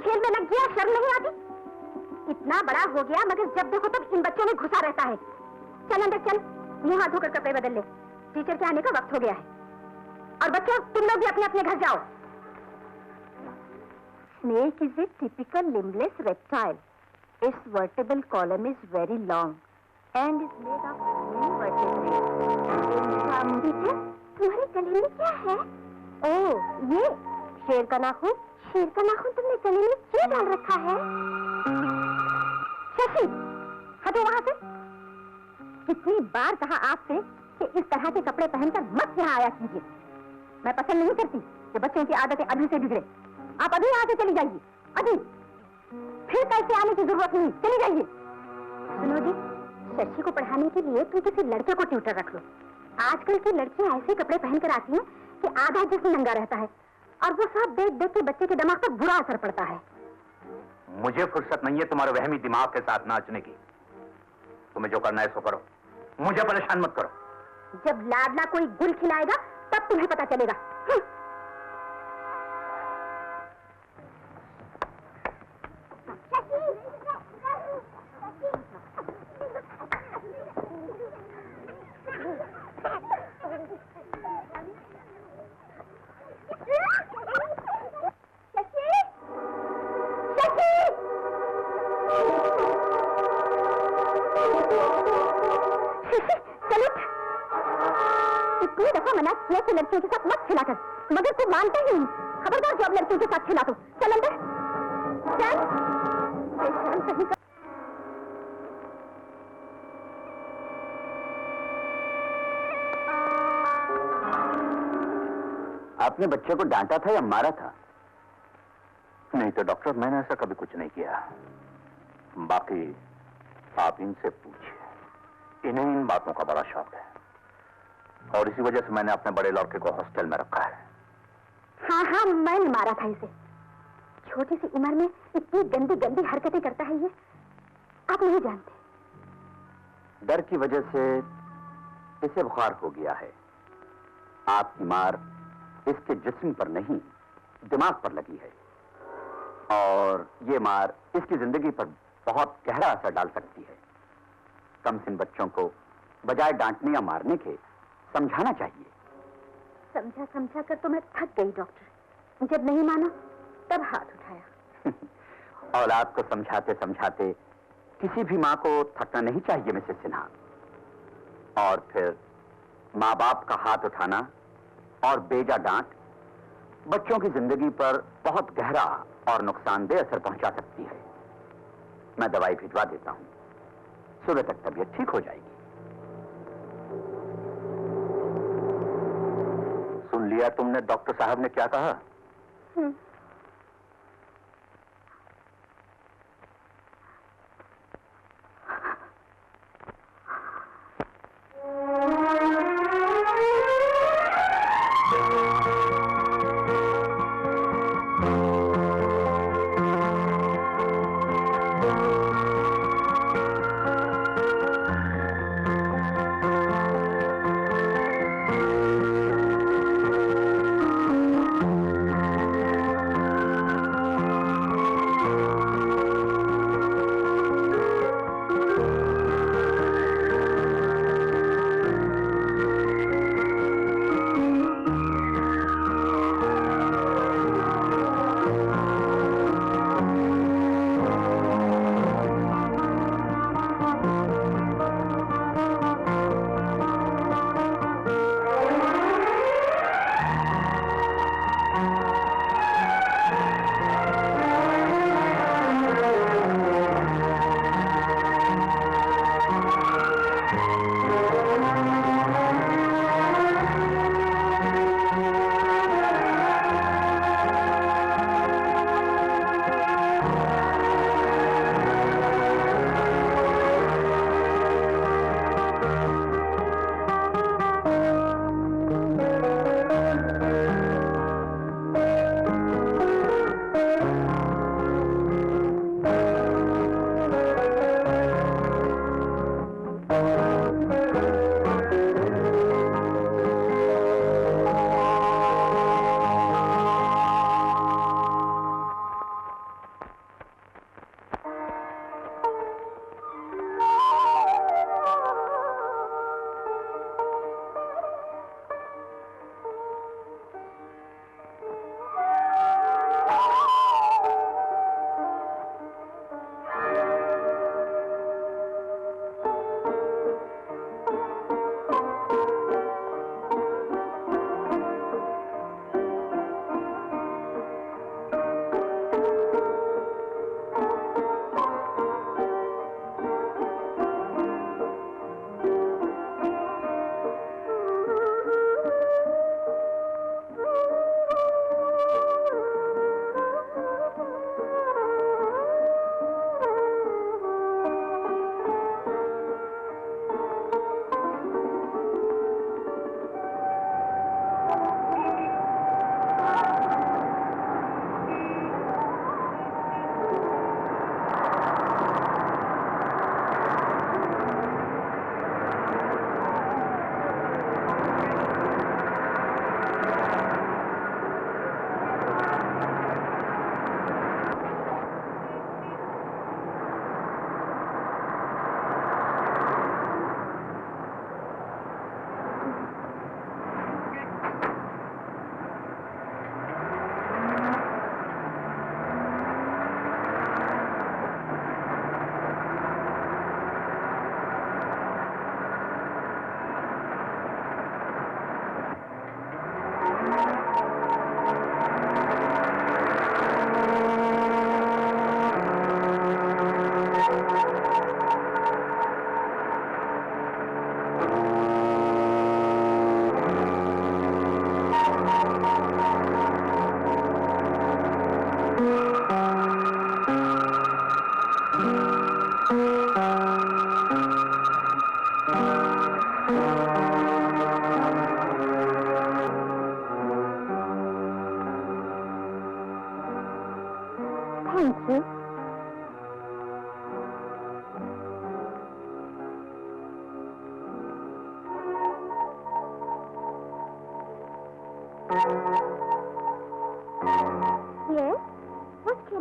खेल में लग गया, शर्म नहीं आती? इतना बड़ा हो गया मगर जब देखो तब इन बच्चों में घुसा रहता है। चल अंदर चल, मुंह हाथ धोकर कपड़े बदल ले, टीचर के आने का वक्त हो गया है। और बच्चों तुम लोग भी अपने अपने घर जाओ। Snake is a typical limbless reptile. Its vertebral column is very long and is made of many vertebrae. Teacher, तुम्हारे गले में क्या है? ओह, ये शेर का नाखून। शेर का नाखून तुमने गले में क्यों डाल रखा है? शशि, हटो वहां से। कितनी बार कहा आपसे कि इस तरह के कपड़े पहनकर मत यहाँ आया कीजिए। मैं पसंद नहीं करती कि बच्चों की आदतें अभी से बिगड़े। आप अभी यहाँ से चली जाइए, अभी। फिर कल से आने की जरूरत नहीं, चली जाइए। सुनो जी, शशि को पढ़ाने के लिए तुम किसी लड़के को ट्यूटर रख लो। आजकल की लड़कियां ऐसे कपड़े पहनकर आती हैं कि आधा जिस्म नंगा रहता है और वो सब देख देख के बच्चे के दिमाग पर बुरा असर पड़ता है। मुझे फुर्सत नहीं है तुम्हारे वहमी दिमाग के साथ नाचने की। तुम्हें जो करना है सो करो, मुझे परेशान मत करो। जब लाडला कोई गुल खिलाएगा तब तुम्हें पता चलेगा। लड़कियों के साथ मत खिला कर, मगर तू मानते ही नहीं। खबरदार जो अब लड़कियों के साथ खिला तो। चल अंदर चल। सही कर। आपने बच्चे को डांटा था या मारा था? नहीं तो डॉक्टर, मैंने ऐसा कभी कुछ नहीं किया। बाकी आप इनसे पूछिए, इन्हें इन बातों का बड़ा शौक है और इसी वजह से मैंने अपने बड़े लड़के को हॉस्टल में रखा है। हाँ हाँ, मैंने मारा था इसे। छोटी सी उम्र में इतनी गंदी गंदी हरकतें करता है ये, आप नहीं जानते। डर की वजह से इसे बुखार हो गया है। आपकी मार इसके जिस्म पर नहीं, दिमाग पर लगी है और ये मार इसकी जिंदगी पर बहुत गहरा असर डाल सकती है। कमसिन बच्चों को बजाय डांटने या मारने के समझाना चाहिए। समझा समझा कर तो मैं थक गई डॉक्टर। जब नहीं माना तब हाथ उठाया। औलाद को समझाते समझाते किसी भी माँ को थकना नहीं चाहिए मिसेस सिन्हा। और फिर माँ बाप का हाथ उठाना और बेजा डांट बच्चों की जिंदगी पर बहुत गहरा और नुकसानदेह असर पहुंचा सकती है। मैं दवाई भिजवा देता हूं, सुबह तक तबीयत ठीक हो जाएगी। सुन लिया तुमने डॉक्टर साहब ने क्या कहा?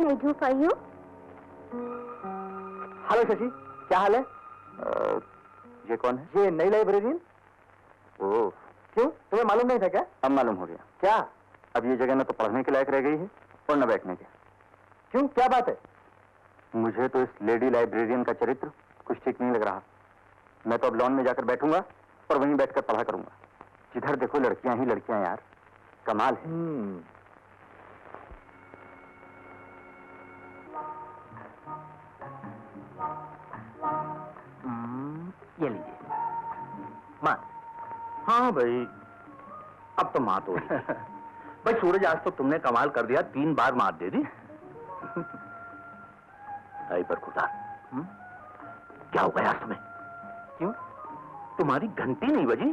I do for you? Hello Shashi, क्या हाल है? ये कौन है? ये नई लाइब्रेरियन। ओह, क्यों, तुम्हें मालूम नहीं था क्या? अब मालूम हो गया। क्या? अब ये जगह न तो पढ़ने के लायक रह गई है और न बैठने के। क्यों, क्या बात है? मुझे तो इस लेडी लाइब्रेरियन का चरित्र कुछ ठीक नहीं लग रहा। मैं तो अब लॉन में जाकर बैठूंगा और वहीं बैठकर पढ़ा करूंगा। जिधर देखो लड़कियां ही लड़कियां यार, कमाल है। ये लीजिए मात। हाँ भाई, अब तो मात हो रही है। भाई सूरज, आज तो तुमने कमाल कर दिया, 3 बार मात दे दी। आई पर खुदा, क्या हो गया तुम्हें? क्यों? तुम्हारी घंटी नहीं बजी?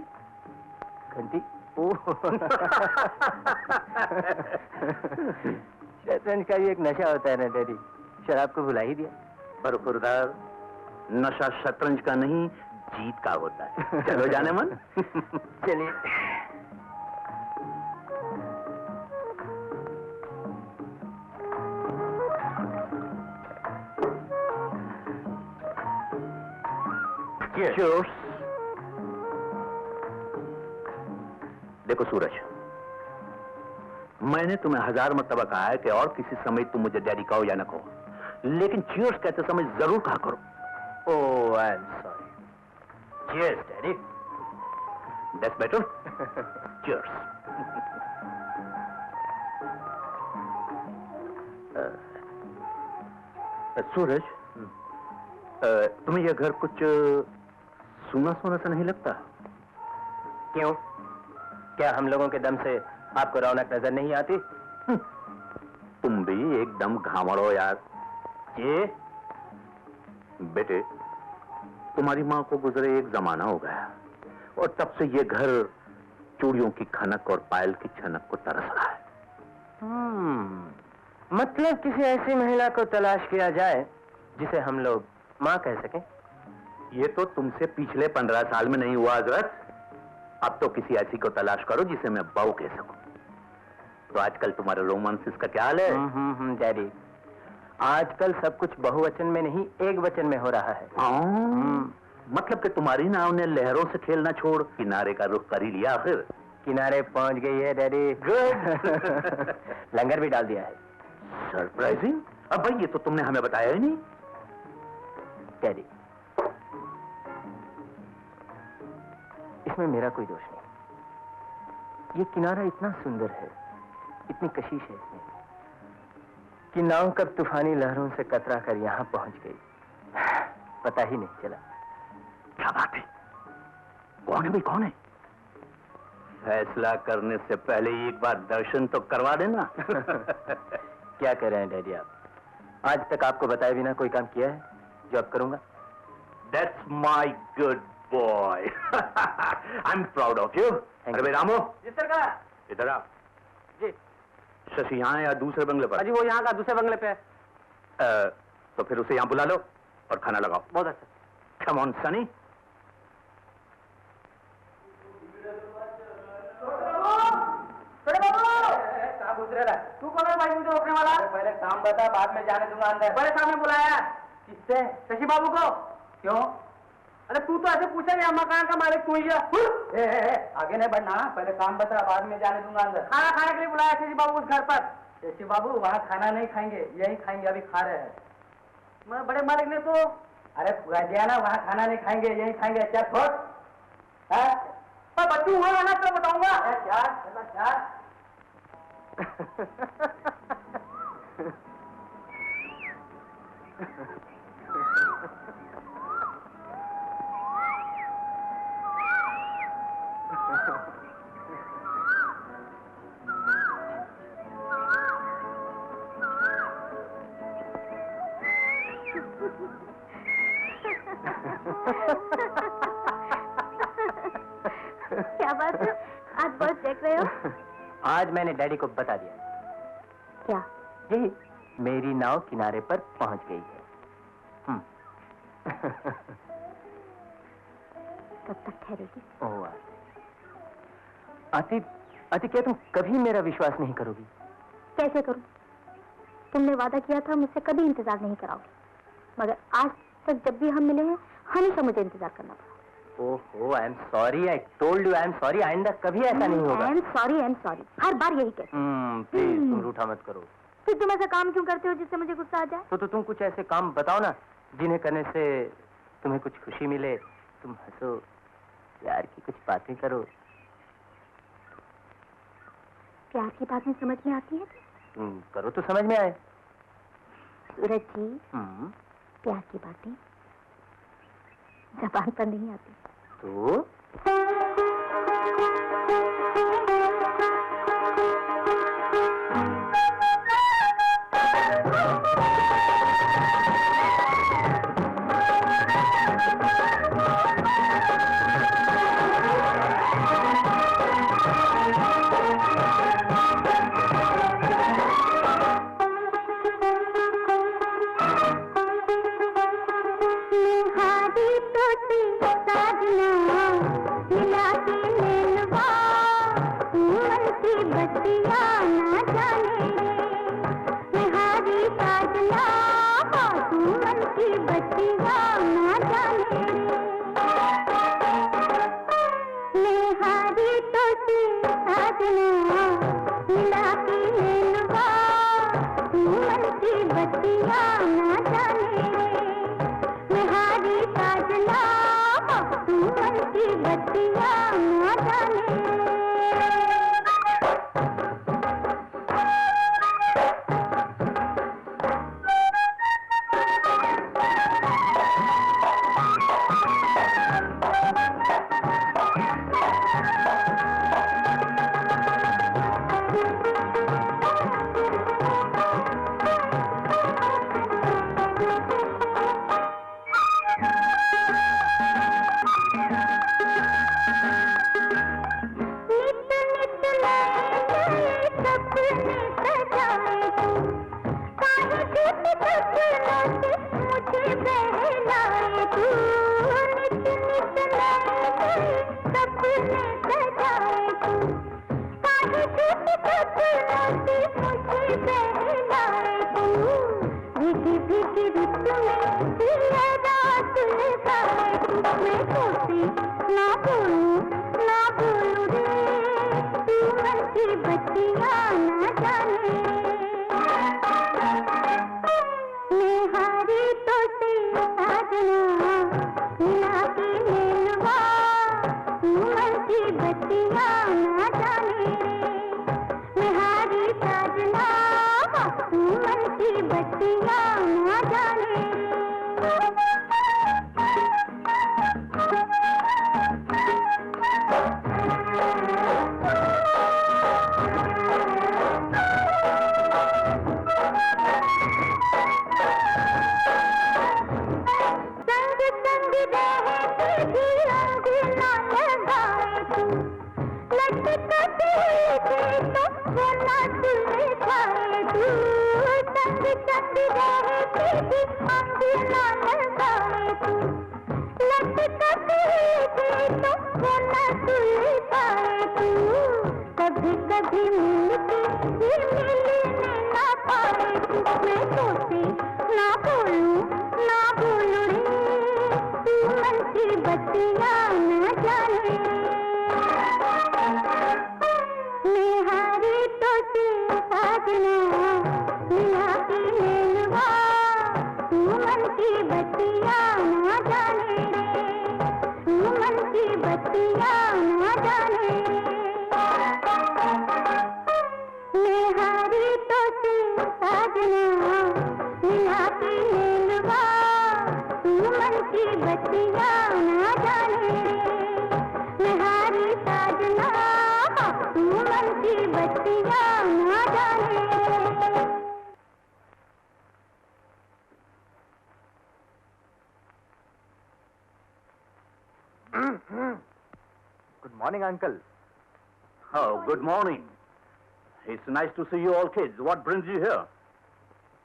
घंटी? ओह शतरंज का भी एक नशा होता है ना डैडी, शराब को भुला ही दिया। बरखुरदार, नशा शतरंज का नहीं, जीत का होता है। चलो जाने मन। चलिए। Cheers. देखो सूरज, मैंने तुम्हें 1000 मर्तबा कहा है कि और किसी समय तुम मुझे डैडी कहो या न कहो, लेकिन चीयर्स कहते समय जरूर कहा करो। Oh, I am sorry. Cheers daddy. That's better. Cheers. Suraj, तुम्हें यह घर कुछ सूना सूना सा नहीं लगता? क्यों, क्या हम लोगों के दम से आपको रौनक नजर नहीं आती? तुम भी एकदम घावड़ हो यार। ये बेटे, तुम्हारी माँ को गुजरे एक जमाना हो गया और तब से ये घर चूड़ियों की खनक और पायल की छनक को तरस रहा है। मतलब किसी ऐसी महिला को तलाश किया जाए जिसे हम लोग माँ कह सकें। ये तो तुमसे पिछले 15 साल में नहीं हुआ हजरत। अब तो किसी ऐसी को तलाश करो जिसे मैं बहू कह सकूं। तो आजकल तुम्हारे रोमांसिस का क्या हाल है? डैडी, आजकल सब कुछ बहुवचन में नहीं, एक वचन में हो रहा है। मतलब कि तुम्हारी नाव ने लहरों से खेलना छोड़ किनारे का रुख कर ही लिया आखिर। किनारे पहुंच गई है डैडी। गुड। लंगर भी डाल दिया है। सरप्राइजिंग। अब भाई ये तो तुमने हमें बताया ही नहीं। डैडी, इसमें मेरा कोई दोष नहीं। ये किनारा इतना सुंदर है, इतनी कशिश है इसमें, कि नाव कब तूफानी लहरों से कतरा कर यहां पहुंच गई, पता ही नहीं चला। क्या बात है? कौन है भाई, कौन है? फैसला करने से पहले एक बार दर्शन तो करवा देना। क्या कर रहे हैं डैडी आप? आज तक आपको बताए बिना कोई काम किया है जो अब करूंगा? That's my good boy. I'm proud of you. अरे भाई रामो, जी सरकार। इधर आ। जी। शशि यहाँ या दूसरे बंगले पर? अजी वो यहाँ का दूसरे बंगले पे है। तो फिर उसे यहाँ बुला लो और खाना लगाओ। बहुत अच्छा। Come on, Sunny. तू कौन है भाई मुझे रोकने वाला? पहले काम बता, बाद में जाने दूंगा अंदर। बड़े सामने बुलाया। किससे? शशि बाबू को। क्यों? अरे तू तो ऐसे पूछा नहीं, मकान का मालिक तू ही है। आगे नहीं बढ़ना, पहले काम बता, बाद में जाने दूंगा अंदर। खाना खाने के लिए बुलाया शशि बाबू उस घर पर। शशि बाबू वहाँ खाना नहीं खाएंगे, यही खाएंगे, अभी खा रहे हैं। बड़े मालिक ने तो अरे कह दिया ना, वहाँ खाना नहीं खाएंगे, यही खाएंगे। क्या छोड़ बच्चू हुआ ना तो बताऊंगा। क्या क्या बात है, आज बहुत देख रहे हो? आज मैंने डैडी को बता दिया। क्या? यही, मेरी नाव किनारे पर पहुंच गई है। कब तक ठहरेगी? ओह आती, क्या तुम कभी मेरा विश्वास नहीं करोगी? कैसे करूं? तुमने वादा किया था मुझसे कभी इंतजार नहीं कराओगे, मगर आज तक जब भी हम मिले हैं हमेशा मुझे इंतजार करना पड़ा। ओहो, आई am sorry, I told you I am sorry, आइंदा कभी ऐसा नहीं होगा। आई एम सॉरी, हर बार यही कहते हो। प्लीज तुम रूठा मत करो। फिर तुम ऐसा काम क्यों करते हो जिससे मुझे गुस्सा आ जाए? तो तुम कुछ ऐसे काम बताओ ना जिन्हें करने से तुम्हें कुछ खुशी मिले, तुम हंसो, प्यार की कुछ बातें करो। प्यार की बातें समझ में आती है? तुम करो तो समझ में आए। सूरज जी, प्यार की बातें ज़बान पर नहीं आती। तो Good morning, uncle. Oh, good morning. It's nice to see you all kids. What brings you here?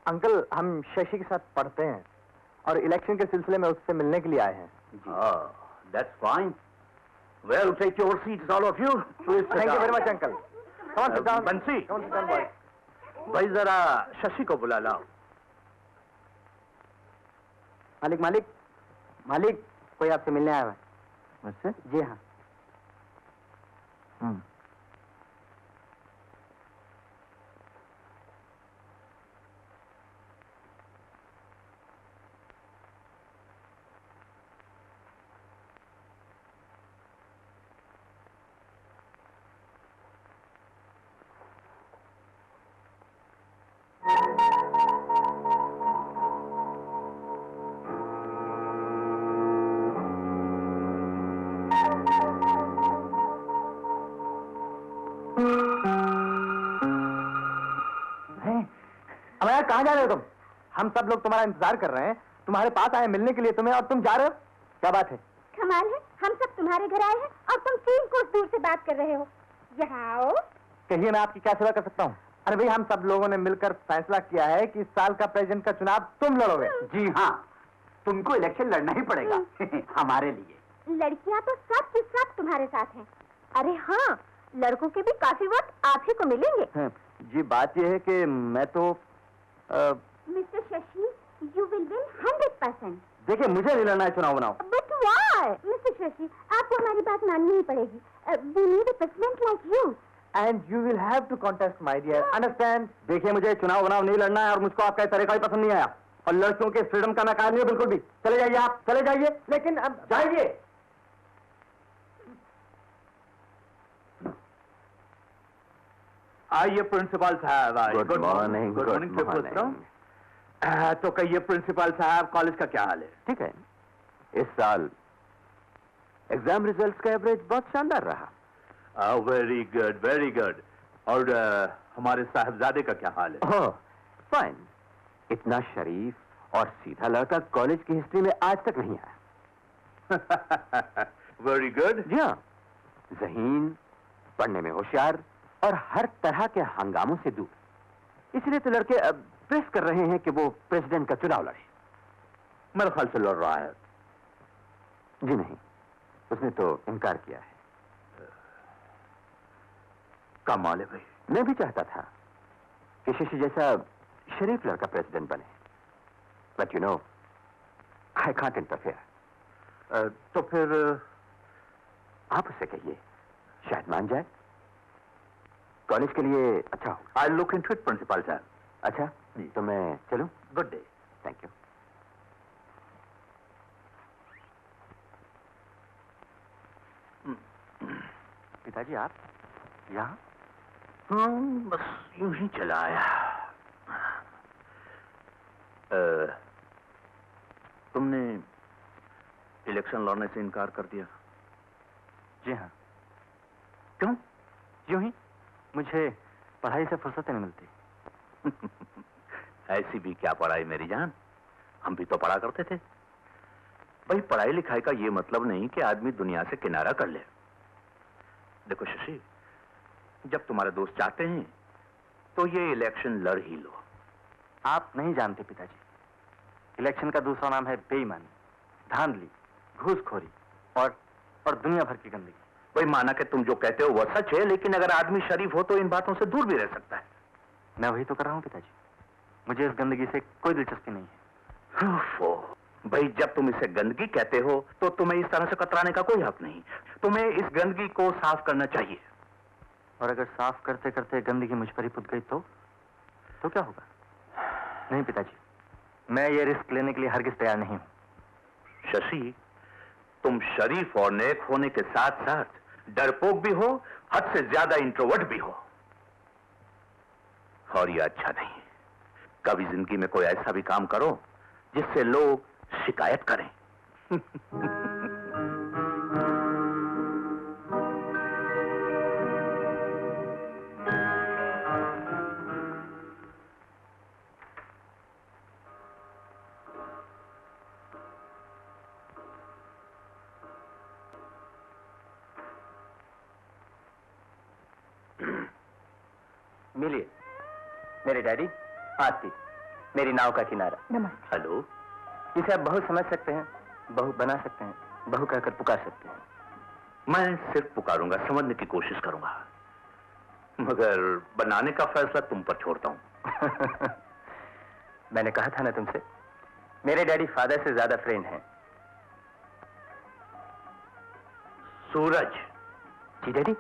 Uncle, हम शशि के साथ पढ़ते हैं और इलेक्शन के सिलसिले में उससे मिलने के लिए आए हैं। Oh, that's fine. Well, take your seats, all of you. Please sit Thank you down. very much, uncle. Come on, sit down. Bansi. Come on, sit down, boy. भाई जरा शशि को बुला लाओ। मालिक मालिक मालिक, कोई आपसे मिलने आया है। मुझसे? जी हाँ। अमया, कहाँ जा रहे हो तुम? हम सब लोग तुम्हारा इंतजार कर रहे हैं, तुम्हारे पास आए मिलने के लिए तुम्हें, और तुम जा रहे हो? क्या बात है? कमाल है, हम सब तुम्हारे घर आए हैं और तुम 3 कोस दूर से बात कर रहे हो। यहाँ आओ। कहिए, मैं आपकी क्या सेवा कर सकता हूँ? अरे भाई, हम सब लोगों ने मिलकर फैसला किया है कि इस साल का प्रेसिडेंट का चुनाव तुम लड़ोगे। जी हाँ, तुमको इलेक्शन लड़ना ही पड़ेगा हमारे लिए। लड़कियाँ तो सब की सब तुम्हारे साथ हैं। अरे हाँ, लड़कों के भी काफी वोट आप ही को मिलेंगे। जी, बात यह है कि मैं तो mister Shashi, you will win 100%। देखिए, मुझे नहीं लड़ना है चुनाव बनाओ। But why? मिस्टर शशि, आपको हमारी बात माननी ही पड़ेगी। We need a president like you. And you will have to contest my dear, understand? देखिए, मुझे चुनाव बनाव नहीं लड़ना है और मुझको आपका तरीका भी पसंद नहीं आया, और लड़कियों के फ्रीडम का मैं कायल नहीं हूं बिल्कुल भी। चले जाइए, आप चले जाइए। लेकिन अब जाइए। आइए प्रिंसिपल साहब, आइए। Good morning. Good morning. तो कहिए प्रिंसिपल साहब, कॉलेज का क्या हाल है? ठीक है, इस साल एग्जाम रिजल्ट्स का एवरेज बहुत शानदार रहा। Very good, very good. और हमारे साहबजादे का क्या हाल है? ओह, फाइन। इतना शरीफ और सीधा लड़का कॉलेज की हिस्ट्री में आज तक नहीं आया। Very good. जी हाँ, ज़हीन, पढ़ने में होशियार और हर तरह के हंगामों से दूर। इसलिए तो लड़के अब प्रेस कर रहे हैं कि वो प्रेसिडेंट का चुनाव लड़े। मेरे ख्याल से लड़ रहा है। जी नहीं, उसने तो इनकार किया है। कमाल है भाई। मैं भी चाहता था कि शशि जैसा शरीफ लड़का प्रेसिडेंट बने, but you know, I can't interfere. तो फिर आप उससे कहिए, शायद मान जाए। कॉलेज के लिए अच्छा हो। I look into it principal साहब। अच्छा, तो मैं चलूं? Good day. Thank you. पिताजी, आप यहाँ? बस यूं ही चला आया। तुमने इलेक्शन लड़ने से इनकार कर दिया? जी हाँ। क्यों? यूं ही, मुझे पढ़ाई से फुर्सत नहीं मिलती। ऐसी भी क्या पढ़ाई मेरी जान, हम भी तो पढ़ा करते थे। भाई, पढ़ाई लिखाई का ये मतलब नहीं कि आदमी दुनिया से किनारा कर ले। देखो शशि, जब तुम्हारे दोस्त चाहते हैं तो ये इलेक्शन लड़ ही लो। आप नहीं जानते पिताजी, इलेक्शन का दूसरा नाम है बेईमानी, धांधली, घूसखोरी और दुनिया भर की गंदगी। भाई, माना कि तुम जो कहते हो वह सच है, लेकिन अगर आदमी शरीफ हो तो इन बातों से दूर भी रह सकता है। मैं वही तो कर रहा हूँ पिताजी, मुझे इस गंदगी से कोई दिलचस्पी नहीं है। भाई, जब तुम इसे गंदगी कहते हो तो तुम्हें इस तरह से कतराने का कोई हक नहीं। तुम्हें इस गंदगी को साफ करना चाहिए। और अगर साफ करते करते गंदगी मुझ पर ही पुत गई तो क्या होगा? नहीं पिताजी, मैं ये रिस्क लेने के लिए हरगिज तैयार नहीं हूं। शशि, तुम शरीफ और नेक होने के साथ साथ डरपोक भी हो, हद से ज्यादा इंट्रोवर्ट भी हो, और ये अच्छा नहीं। कभी जिंदगी में कोई ऐसा भी काम करो जिससे लोग शिकायत करें। मिलिए, मेरे डैडी आरती, मेरी नाव का किनारा। नमस्ते। हेलो। इसे आप बहू समझ सकते हैं, बहू बना सकते हैं, बहू कहकर पुकार सकते हैं। मैं सिर्फ पुकारूंगा, समझने की कोशिश करूंगा, मगर बनाने का फैसला तुम पर छोड़ता हूं। मैंने कहा था ना तुमसे, मेरे डैडी फादर से ज्यादा फ्रेंड हैं। सूरज। जी डैडी।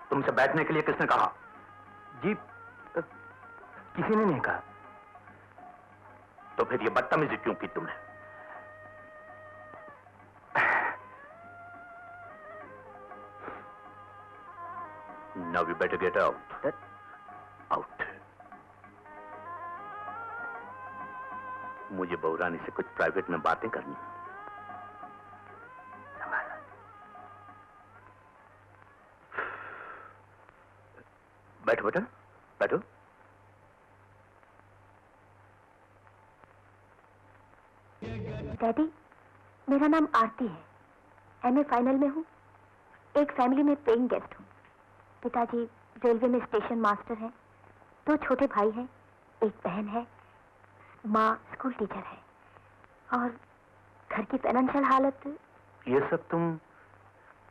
तुमसे बैठने के लिए किसने कहा? जी किसी ने नहीं कहा। तो फिर ये बदतमीजी क्यों की तुमने? Now we better get out. Out. मुझे बहुरानी से कुछ प्राइवेट में बातें करनी। बैठो बेटा, बैठो। डैडी, मेरा नाम आरती है। एमए फाइनल में हूँ। एक फैमिली में पेइंग गेस्ट हूँ। पिताजी रेलवे में स्टेशन मास्टर हैं। 2 छोटे भाई हैं, एक बहन है, माँ स्कूल टीचर है। और घर की फाइनेंशियल हालत। ये सब तुम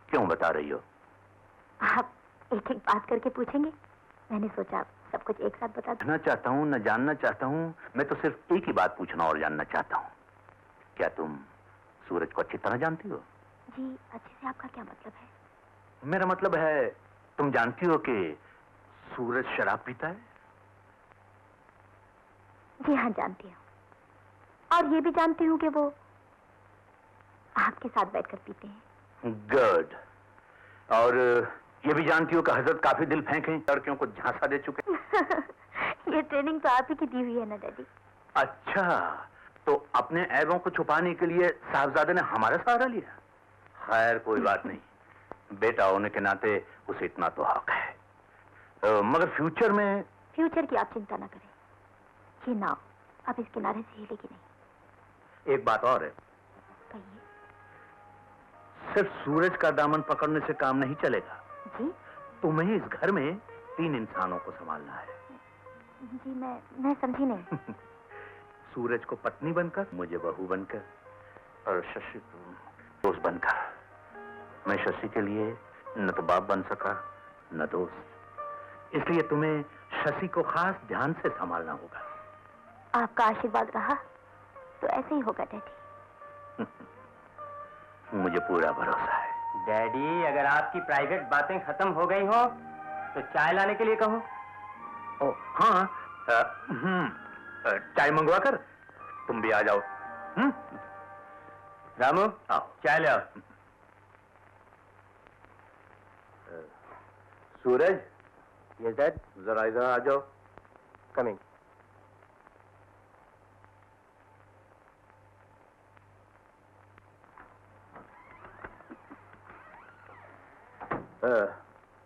क्यों बता रही हो? आप एक एक बात करके पूछेंगे, मैंने सोचा सब कुछ एक साथ बता दूं। पूछना चाहता हूँ न जानना चाहता हूँ, मैं तो सिर्फ एक ही बात पूछना और जानना चाहता हूँ। क्या तुम सूरज को अच्छी तरह जानती हो? जी, अच्छे से आपका क्या मतलब है? मेरा मतलब है, तुम जानती हो कि सूरज शराब पीता है? जी हाँ, जानती हूँ। और ये भी जानती हूँ कि वो आपके साथ बैठकर पीते हैं। गुड। और ये भी जानती हो कि हजरत काफी दिल फेंके लड़कियों को झांसा दे चुके। ये ट्रेनिंग तो आप ही की दी हुई है ना डैडी। अच्छा, तो अपने ऐबों को छुपाने के लिए साहबजादे ने हमारा सहारा लिया? खैर कोई बात नहीं, बेटा होने के नाते उसे इतना तो हक है। मगर फ्यूचर में? फ्यूचर की आप चिंता ना करें। ये नाव अब इस किनारे से हिलेगी नहीं। एक बात और है। कहिए। सिर्फ सूरज का दामन पकड़ने से काम नहीं चलेगा। जी? तुम्हें इस घर में 3 इंसानों को संभालना है। जी मैं समझी नहीं। सूरज को पत्नी बनकर, मुझे बहू बनकर, और शशि को दोस्त बनकर। मैं शशि के लिए न तो बाप बन सका न दोस्त, इसलिए तुम्हें शशि को खास ध्यान से संभालना होगा। आपका आशीर्वाद रहा तो ऐसे ही होगा डैडी। मुझे पूरा भरोसा है। डैडी, अगर आपकी प्राइवेट बातें खत्म हो गई हो तो चाय लाने के लिए कहूं? ओ हाँ, चाय मंगवा कर तुम भी आ जाओ। रामू, आओ चाय ले आओ। सूरज। Yes dad. जरा इधर आ जाओ। कमिंग।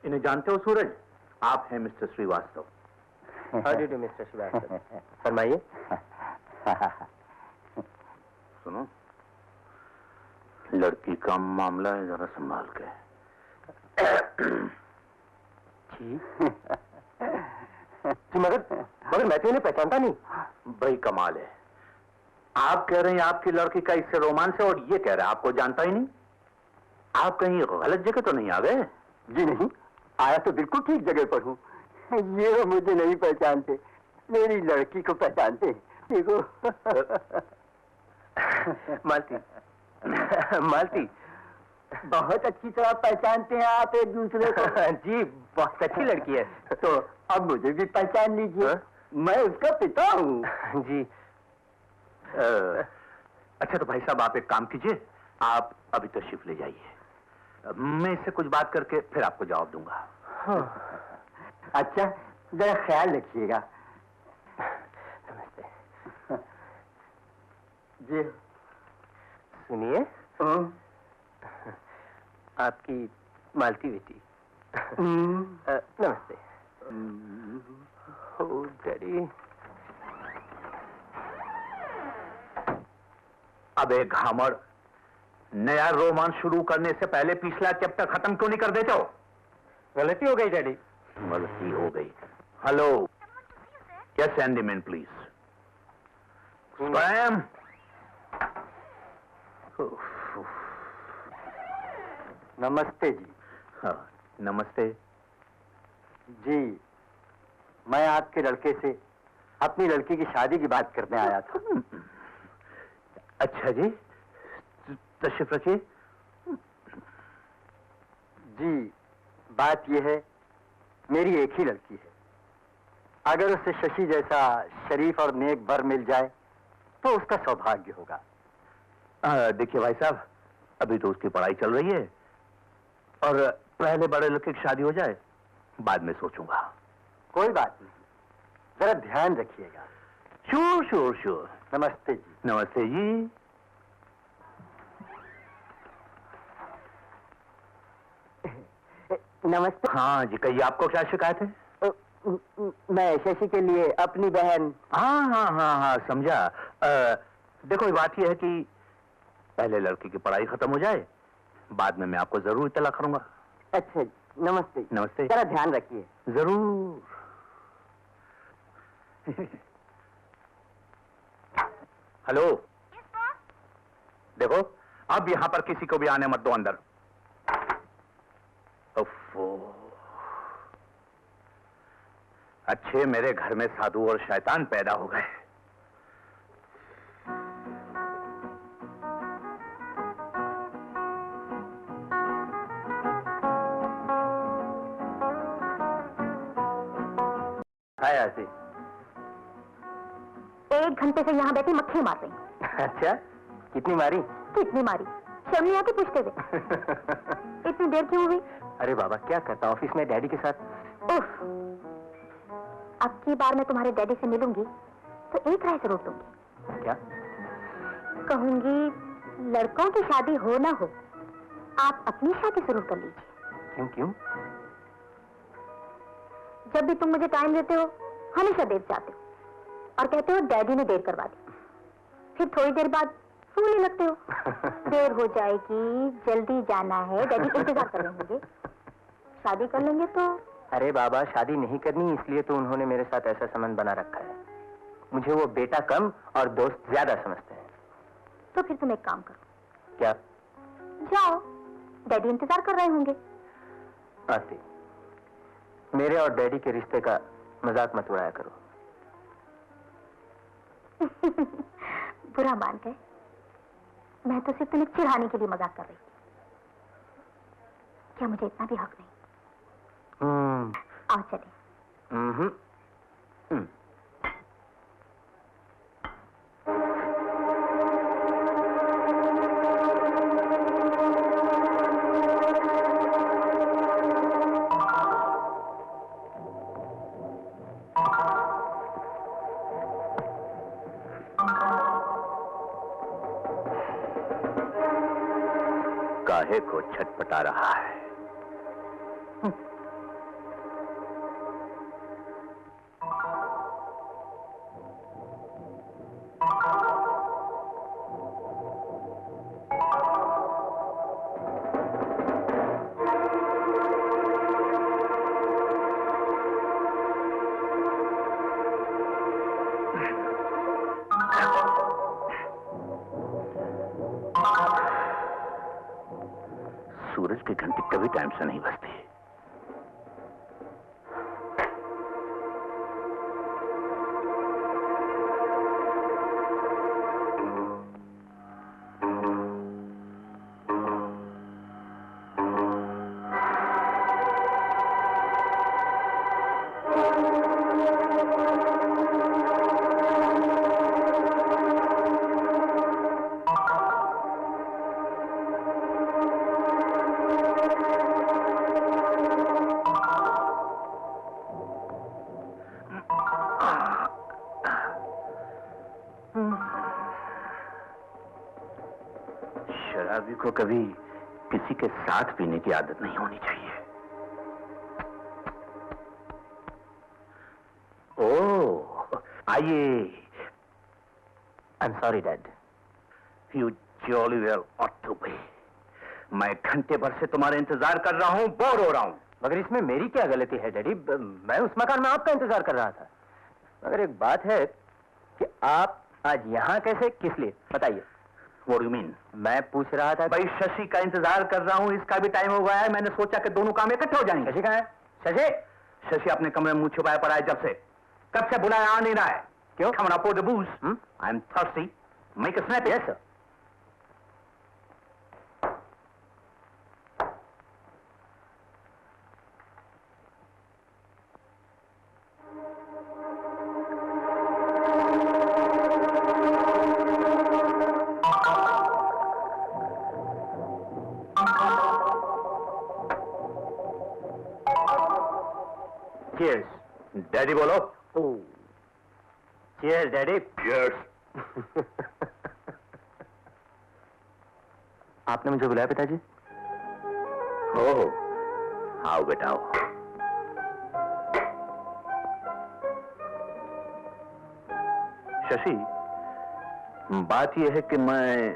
इन्हें जानते हो सूरज? आप हैं mister Srivastava. How do you mister Srivastava? फरमाइए। सुनो, लड़की का मामला है, जरा संभाल के। जी मगर मैं तो इन्हें पहचानता नहीं। भाई कमाल है, आप कह रहे हैं आपकी लड़की का इससे रोमांस है, और ये कह रहा है आपको जानता ही नहीं। आप कहीं गलत जगह तो नहीं आ गए? जी नहीं, आया तो बिल्कुल ठीक जगह पर हूँ। ये मुझे नहीं पहचानते, मेरी लड़की को पहचानते। देखो। मालती, मालती, बहुत अच्छी तरह पहचानते हैं आप एक दूसरे को। जी बहुत अच्छी लड़की है। तो अब मुझे भी पहचान लीजिए। मैं उसका पिता हूँ। जी। अच्छा तो भाई साहब आप एक काम कीजिए, आप अभी तशरीफ ले जाइए, मैं इससे कुछ बात करके फिर आपको जवाब दूंगा। अच्छा, जरा ख्याल रखिएगा। नमस्ते। जी सुनिए, आपकी मालती बेटी। नमस्ते। ओ डैडी। अब एक घामड़, नया रोमांस शुरू करने से पहले पिछला चैप्टर खत्म क्यों नहीं कर देते हो? गलती हो गई डैडी। गलती हो गई। Hello, yes Andy man please. स्वयं। नमस्ते जी। हाँ, नमस्ते जी। मैं आपके लड़के से अपनी लड़की की शादी की बात करने आया था। अच्छा जी, तशरीफ रखिए। जी, बात यह है, मेरी एक ही लड़की है। अगर उसे शशि जैसा शरीफ और नेक बर मिल जाए तो उसका सौभाग्य होगा। देखिए भाई साहब, अभी तो उसकी पढ़ाई चल रही है और पहले बड़े लड़के की शादी हो जाए, बाद में सोचूंगा। कोई बात नहीं, जरा ध्यान रखिएगा। Sure sure sure. नमस्ते जी। नमस्ते जी। नमस्ते। हाँ जी, कहिए, आपको क्या शिकायत है? मैं शशि के लिए अपनी बहन। हाँ हाँ हाँ हाँ, समझा। देखो, ये बात यह है कि पहले लड़की की पढ़ाई खत्म हो जाए, बाद में मैं आपको जरूर इत्तला करूंगा। अच्छा, नमस्ते। नमस्ते। जरा ध्यान रखिए। जरूर। हेलो। देखो, अब यहां पर किसी को भी आने मत दो अंदर। उफ़्फ़ो। अच्छे मेरे घर में साधु और शैतान पैदा हो गए। आया सी। 1 घंटे से यहाँ बैठी मक्खी मार रही। अच्छा, कितनी मारी? कितनी मारी? शर्म नहीं आती पूछते हुए? इतनी देर क्यों हुई? अरे बाबा, क्या करता ऑफिस में डैडी के साथ। उफ, अब की बार मैं तुम्हारे डैडी से मिलूंगी तो एक राय जरूर दूंगी। क्या? कहूंगी, लड़कों की शादी हो ना हो, आप अपनी शादी जरूर कर लीजिए। क्यों क्यों? जब भी तुम मुझे टाइम देते हो, हमेशा देर से आते हो और कहते हो डैडी ने देर करवा दी। फिर थोड़ी देर बाद फूलने लगते हो, देर हो जाएगी, जल्दी जाना है, डैडी इंतजार कर रहे होंगे, शादी कर लेंगे तो। अरे बाबा, शादी नहीं करनी, इसलिए तो उन्होंने मेरे साथ ऐसा संबंध बना रखा है। मुझे वो बेटा कम और दोस्त ज्यादा समझते हैं। तो फिर तुम एक काम करो। क्या? जाओ, डैडी इंतजार कर रहे होंगे। आती, मेरे और डैडी के रिश्ते का मजाक मत उड़ाया करो। बुरा मान गए, मैं तो सिर्फ तुम्हें चिढ़ाने के लिए मजाक कर रही थी। क्या मुझे इतना भी हक नहीं? आओ चले। काहे को छटपटा रहा है? सूरज की घंटी कभी टाइम से नहीं बजती। शराबी को कभी किसी के साथ पीने की आदत नहीं होनी चाहिए। ओह, आइए। I am sorry dad. You jolly well ought to be. मैं घंटे भर से तुम्हारा इंतजार कर रहा हूं, बोर हो रहा हूं। मगर इसमें मेरी क्या गलती है डैडी? मैं उस मकान में आपका इंतजार कर रहा था। मगर एक बात है कि आप आज यहाँ कैसे, किस लिए, बताइए। What do you mean? मैं पूछ रहा था। भाई, शशि का इंतजार कर रहा हूं, इसका भी टाइम हो गया है। मैंने सोचा कि दोनों काम इकट्ठे हो जाएंगे। शशि कहाँ है? शशि, शशि अपने कमरे में मुंह छुपाया पड़ा है जब से। कब से बुलाया आ नहीं रहा है? क्यों? Come on, pour the booze. I'm thirsty. Make a snap. Yes, sir. Cheers. Daddy बोलो। Oh. Cheers, Daddy. Cheers. आपने मुझे बुलाया पिताजी? हो, आओ बेटा आओ। शशि, बात यह है कि मैं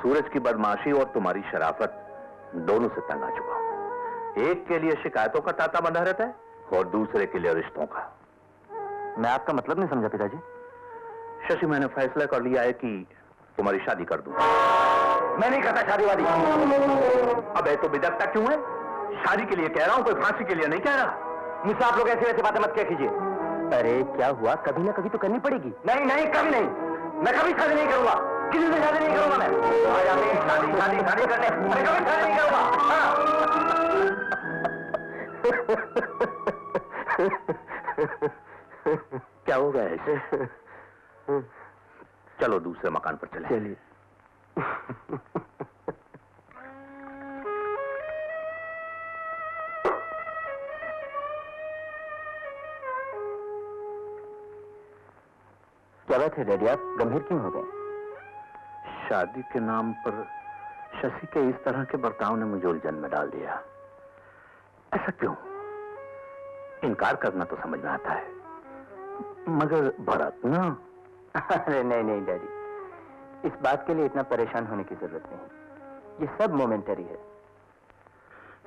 सूरज की बदमाशी और तुम्हारी शराफत दोनों से तंग आ चुका हूं। एक के लिए शिकायतों का तांता बंधा रहता है और दूसरे के लिए रिश्तों का। मैं आपका मतलब नहीं समझा पिताजी। शशि, मैंने फैसला कर लिया है कि तुम्हारी शादी कर दूं। मैं नहीं करता शादी वादी। अबे तो बिदकता क्यों है? शादी के लिए कह रहा हूं, कोई फांसी के लिए नहीं कह रहा। मुझसे आप लोग ऐसी वैसी बातें मत क्या कीजिए। अरे क्या हुआ, कभी ना कभी तो करनी पड़ेगी। नहीं नहीं, कभी नहीं। मैं कभी शादी नहीं करूंगा, किसी से शादी नहीं करूंगा। मैं आज आते हैं शादी शादी शादी करने, मैं कभी शादी नहीं करूंगा। क्या हो गया इसे? चलो दूसरे मकान पर चले। चलिए। क्या बात है डैडी, आप गंभीर क्यों हो गए? शादी के नाम पर शशि के इस तरह के बर्ताव ने मुझे उलझन में डाल दिया। ऐसा क्यों? इनकार करना तो समझ में आता है, मगर भरत ना। अरे नहीं नहीं डैडी, इस बात के लिए इतना परेशान होने की जरूरत नहीं। ये सब मोमेंटरी है।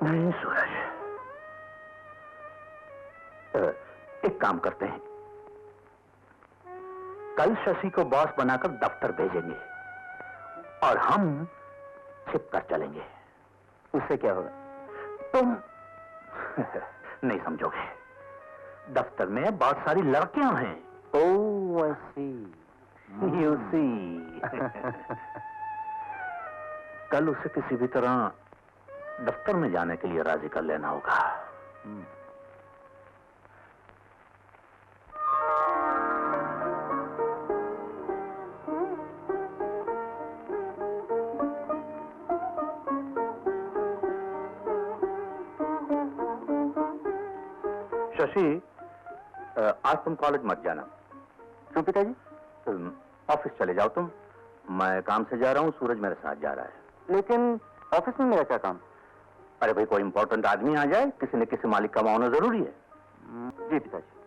नहीं सूरज, एक काम करते हैं, कल शशि को बॉस बनाकर दफ्तर भेजेंगे और हम छिप कर चलेंगे। उससे क्या होगा? तुम नहीं समझोगे। दफ्तर में बहुत सारी लड़कियां हैं। ओह आई सी, यू सी। कल उसे किसी भी तरह दफ्तर में जाने के लिए राजी कर लेना होगा। शशि, आज तुम कॉलेज मत जाना। क्यों पिताजी? ऑफिस चले जाओ तुम। मैं काम से जा रहा हूँ, सूरज मेरे साथ जा रहा है। लेकिन ऑफिस में मेरा क्या काम? अरे भाई, कोई इंपॉर्टेंट आदमी आ जाए, किसी न किसी मालिक का होना जरूरी है। जी पिताजी।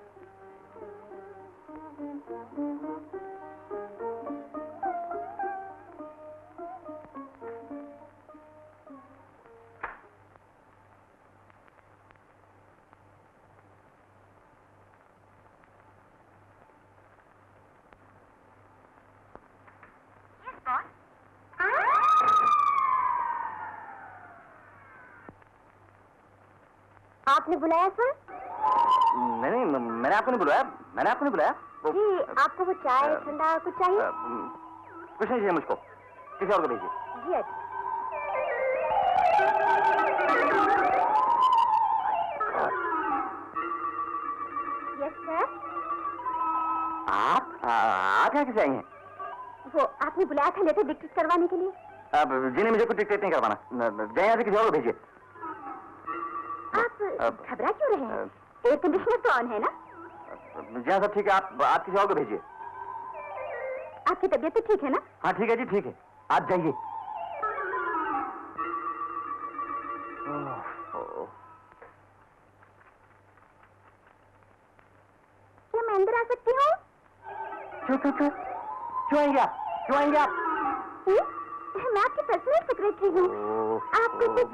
आपने बुलाया सर? नहीं, मैंने आपको नहीं बुलाया। मैंने आपको नहीं बुलाया। जी, आपको वो चाय ठंडा कुछ चाहिए? कुछ नहीं चाहिए मुझको, किसी और को भेजिए। जी अच्छा। Yes sir. आप यहाँ कैसे आई हैं? वो आपने बुलाया था लेटर डिक्टेट करवाने के लिए। अब जिन्हें मुझे कुछ डिक्टेट नहीं करवाना, जाए यहाँ से किसी और को भेजिए। आप घबरा क्यों रहे हैं? एयर कंडीशनर तो ऑन है ना? जहाँ सब ठीक है, आप किसी और को भेजिए। आपकी तबीयत तो ठीक है ना? हाँ ठीक है जी, ठीक है, आप जाइए। क्या मैं अंदर आ सकती हूँ? क्यों आएंगे आप? क्यों आएंगे आप? मैं आपकी पर्सनल सेक्रेटरी हूँ। आपको कुछ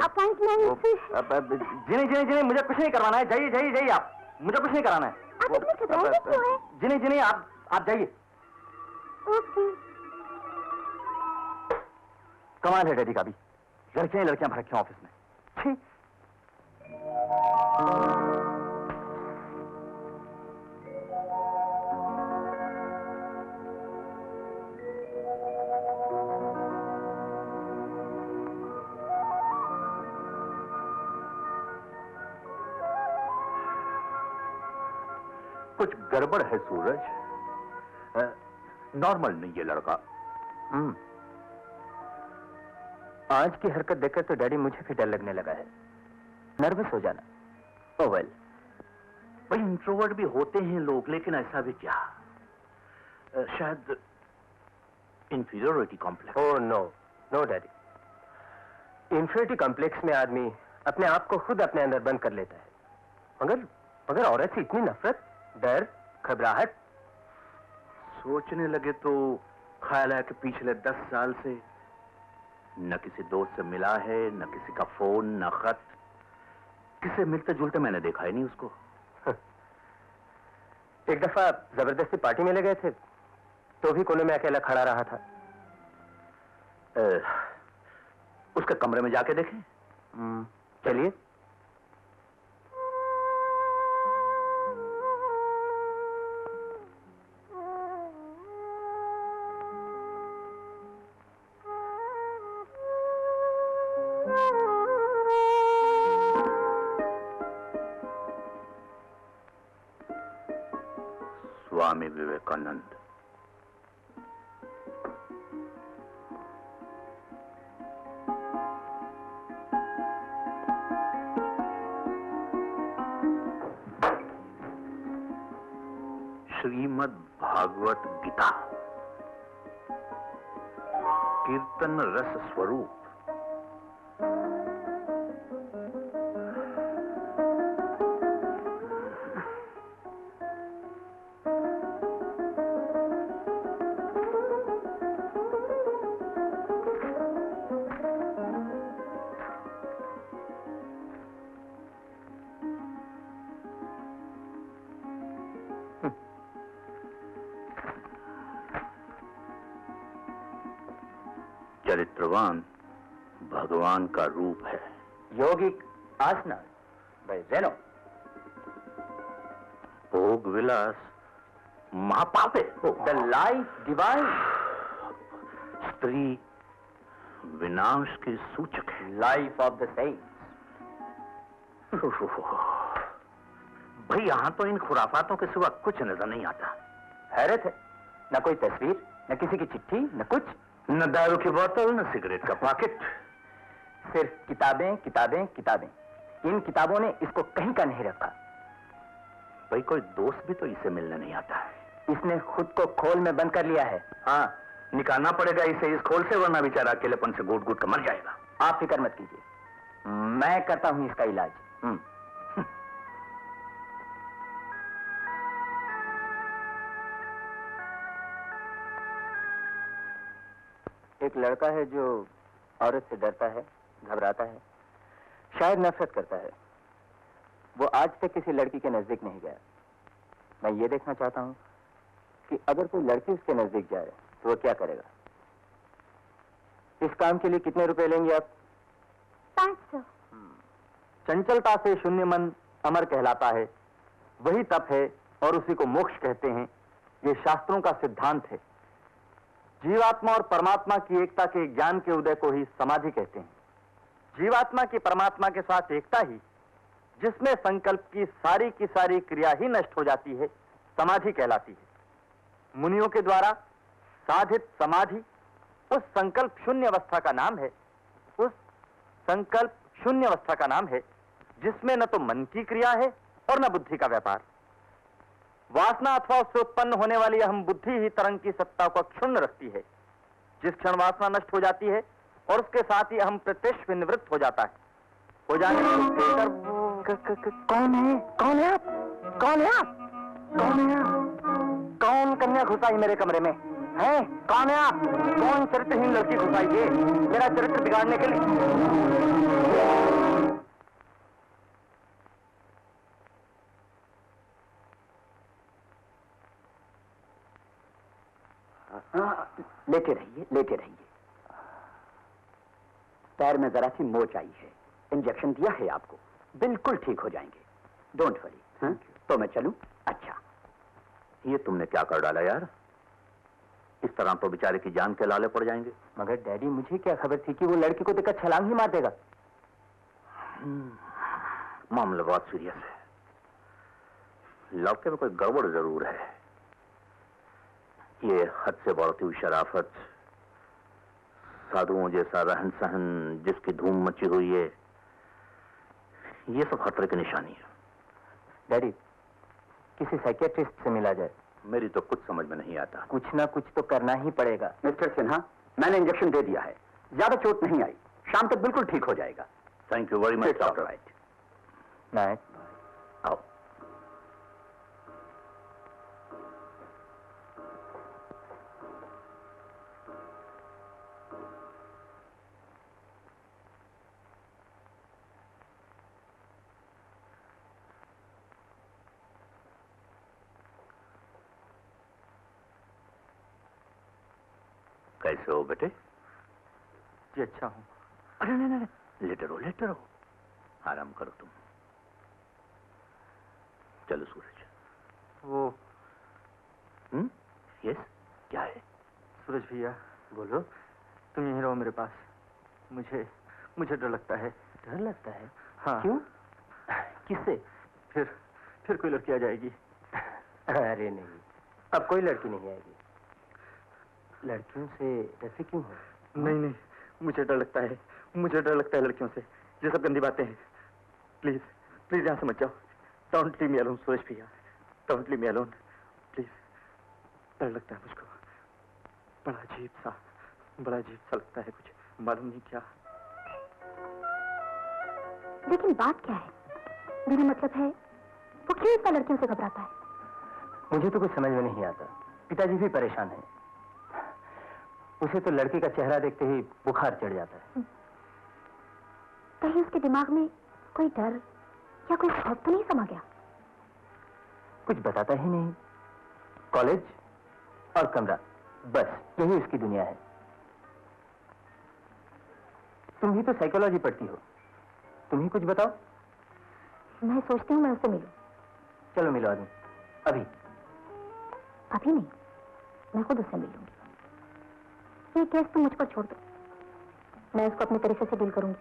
अपॉइंटमेंट? जिन्हें मुझे कुछ नहीं करवाना है, जाइए जाइए जाइए आप, मुझे कुछ नहीं कराना है। आप इतने घबराए क्यों हैं? जिन्हें आप जाइए। ओके। कमाल है डैडी का भी, लड़कियां भर रखी हैं ऑफिस में। छी। कुछ गड़बड़ है सूरज। नॉर्मल नहीं ये लड़का। आज की हरकत देखकर तो डैडी मुझे भी डर लगने लगा है। नर्वस हो जाना। ओ वेल, भाई इंट्रोवर्ट भी होते हैं लोग, लेकिन ऐसा भी क्या, शायद inferiority complex. Oh no no daddy, inferiority complex में आदमी अपने आप को खुद अपने अंदर बंद कर लेता है। मगर औरत से इतनी नफरत, डर, घबराहट। सोचने लगे तो ख्याल है कि पिछले 10 साल से न किसी दोस्त से मिला है, न किसी का फोन, न खत। किसे मिलते जुलते मैंने देखा ही नहीं उसको। एक दफा जबरदस्ती पार्टी में ले गए थे तो भी कोने में अकेला खड़ा रहा था। उसके कमरे में जाके देखें। चलिए। स्वामी विवेकानंद। श्रीमद् भागवत गीता, कीर्तन रस स्वरूप। चरित्रवान भगवान का रूप है। योगिक आसना बाय जेनो। भोग विलास महापाप है। The life divine. स्त्री विनाश के सूचक है। Life of the saints. भाई यहां तो इन खुराफातों के सिवा कुछ नजर नहीं आता। हैरत है, न कोई तस्वीर, न किसी की चिट्ठी, न कुछ, न दारू की बोतल, न सिगरेट का पैकेट। सिर्फ किताबें किताबें किताबें। इन किताबों ने इसको कहीं का नहीं रखा। भाई कोई दोस्त भी तो इसे मिलने नहीं आता है। इसने खुद को खोल में बंद कर लिया है। हाँ, निकालना पड़ेगा इसे इस खोल से, वरना बेचारा अकेलेपन से घुट घुट कर मर जाएगा। आप फिक्र मत कीजिए, मैं करता हूं इसका इलाज। एक लड़का है जो औरत से डरता है, घबराता है, शायद नफरत करता है। वो आज तक किसी लड़की के नजदीक नहीं गया। मैं ये देखना चाहता हूं कि अगर कोई लड़की उसके नजदीक जाए तो वो क्या करेगा। इस काम के लिए कितने रुपए लेंगे आप? 500। चंचलता से शून्य मन अमर कहलाता है, वही तप है और उसी को मोक्ष कहते हैं। ये शास्त्रों का सिद्धांत है। जीवात्मा और परमात्मा की एकता के ज्ञान के उदय को ही समाधि कहते हैं। जीवात्मा की परमात्मा के साथ एकता ही, जिसमें संकल्प की सारी क्रिया ही नष्ट हो जाती है, समाधि कहलाती है। मुनियों के द्वारा साधित समाधि उस संकल्प शून्य अवस्था का नाम है। उस संकल्प शून्य अवस्था का नाम है जिसमें न तो मन की क्रिया है और न बुद्धि का व्यापार। वासना अथवा उससे उत्पन्न होने वाली अहम बुद्धि ही तरंग की सत्ता को क्षुण्ण रखती है। जिस क्षण वासना नष्ट हो जाती है और उसके साथ ही अहम प्रत्यक्ष निवृत्त हो जाता है। हो जाने कौन है? कौन है आप? कौन है आप? कौन है आप? कौन कन्या घुसाई मेरे कमरे में है? कौन है आप? कौन चरित्रहीन लड़की घुसाई है मेरा चरित्र बिगाड़ने के लिए? लेटे रहिए, लेटे रहिए। पैर में जरा सी मोच आई है, इंजेक्शन दिया है आपको, बिल्कुल ठीक हो जाएंगे। Don't worry. तो मैं चलूं? अच्छा। ये तुमने क्या कर डाला यार? इस तरह तो बेचारे की जान के लाले पड़ जाएंगे। मगर डैडी, मुझे क्या खबर थी कि वो लड़की को देखकर छलांग ही मार देगा। मामला बहुत सीरियस है। लड़के में कोई गड़बड़ जरूर है। ये हद से बढ़ती हुई शराफत, साधुओं जैसा रहन सहन जिसकी धूम मची हुई है, ये सब खतरे की निशानी है। डैडी, किसी साइकियाट्रिस्ट से मिला जाए। मेरी तो कुछ समझ में नहीं आता। कुछ ना कुछ तो करना ही पड़ेगा। मिस्टर सिन्हा, मैंने इंजेक्शन दे दिया है, ज्यादा चोट नहीं आई, शाम तक बिल्कुल ठीक हो जाएगा। Thank you very much doctor. Right, night. आओ। कैसे हो बेटे? जी अच्छा हूँ। अरे नहीं नहीं, लेटे रहो लेटे रहो, आराम करो तुम। चलो सूरज। वो यस, क्या है? सूरज भैया, बोलो। तुम यहीं रहो मेरे पास। मुझे डर लगता है। डर लगता है? हाँ। क्यों? किससे? फिर कोई लड़की आ जाएगी। अरे नहीं, अब कोई लड़की नहीं आएगी। लड़कियों से डरते क्यों हो? नहीं, मुझे डर लगता है। मुझे डर लगता है लड़कियों से। ये सब गंदी बातें हैं। प्लीज यहाँ से मत जाओ। डोंट लीव मी अलोन सूरज भैया, don't leave me alone please. डर लगता है मुझको। बड़ा अजीब सा लगता है, कुछ मालूम नहीं क्या। लेकिन बात क्या है? मेरा मतलब है, वो क्यों इतना लड़कियों से घबराता है? मुझे तो कुछ समझ में नहीं आता। पिताजी भी परेशान है। उसे तो लड़के का चेहरा देखते ही बुखार चढ़ जाता है। कहीं उसके दिमाग में कोई डर या कोई खौफ तो नहीं समा गया? कुछ बताता ही नहीं। कॉलेज और कमरा, बस यही उसकी दुनिया है। तुम भी तो साइकोलॉजी पढ़ती हो, तुम ही कुछ बताओ। मैं सोचती हूँ मैं उससे मिलूं। चलो मिलो आदमी। अभी नहीं, मैं खुद उससे मिलूंगी। ये केस तुम मुझ पर छोड़ दो, मैं उसको अपने तरीके से डील करूंगी।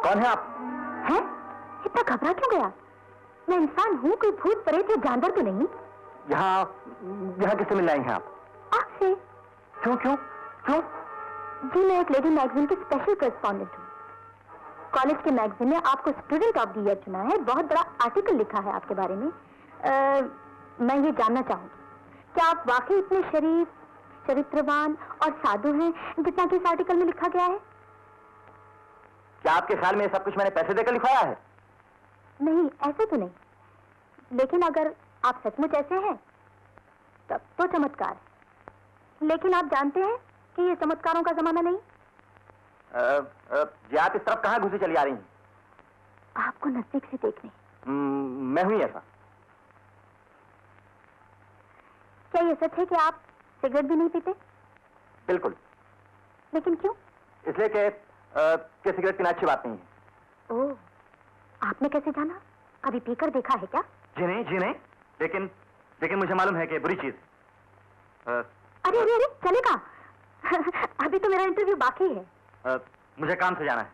कौन है आप? हैं? इतना घबरा क्यों गया? मैं इंसान हूँ, कोई भूत प्रेत या जानवर तो नहीं। यहाँ किससे मिलना है आप? आपसे। क्यों? जी, मैं एक लेडी मैगजीन की स्पेशल करेस्पॉन्डेंट हूँ। कॉलेज के मैगजीन ने आपको स्टूडेंट ऑफ द ईयर चुना है। बहुत बड़ा आर्टिकल लिखा है आपके बारे में। मैं ये जानना चाहूंगी, क्या आप वाकई इतने शरीफ, चरित्रवान और साधु हैं जितना कि इस आर्टिकल में लिखा गया है? क्या आपके ख्याल में ये सब कुछ मैंने पैसे देकर लिखवाया है? नहीं, ऐसे तो नहीं, लेकिन अगर आप सचमुच ऐसे हैं तब तो चमत्कार है। लेकिन आप जानते हैं कि ये चमत्कारों का जमाना नहीं। जी, आप इस तरफ कहाँ घुसी चली आ रही हैं? आपको नजदीक से देखने। मैं हुई ऐसा? क्या ये सच है कि आप सिगरेट भी नहीं पीते? बिल्कुल। लेकिन क्यों? इसलिए कि सिगरेट पीना अच्छी बात नहीं है। ओह, आपने कैसे जाना? कभी पीकर देखा है क्या? जी नहीं, लेकिन मुझे मालूम है कि बुरी चीज। अरे चलेगा। अभी तो मेरा इंटरव्यू बाकी है। मुझे काम से जाना है।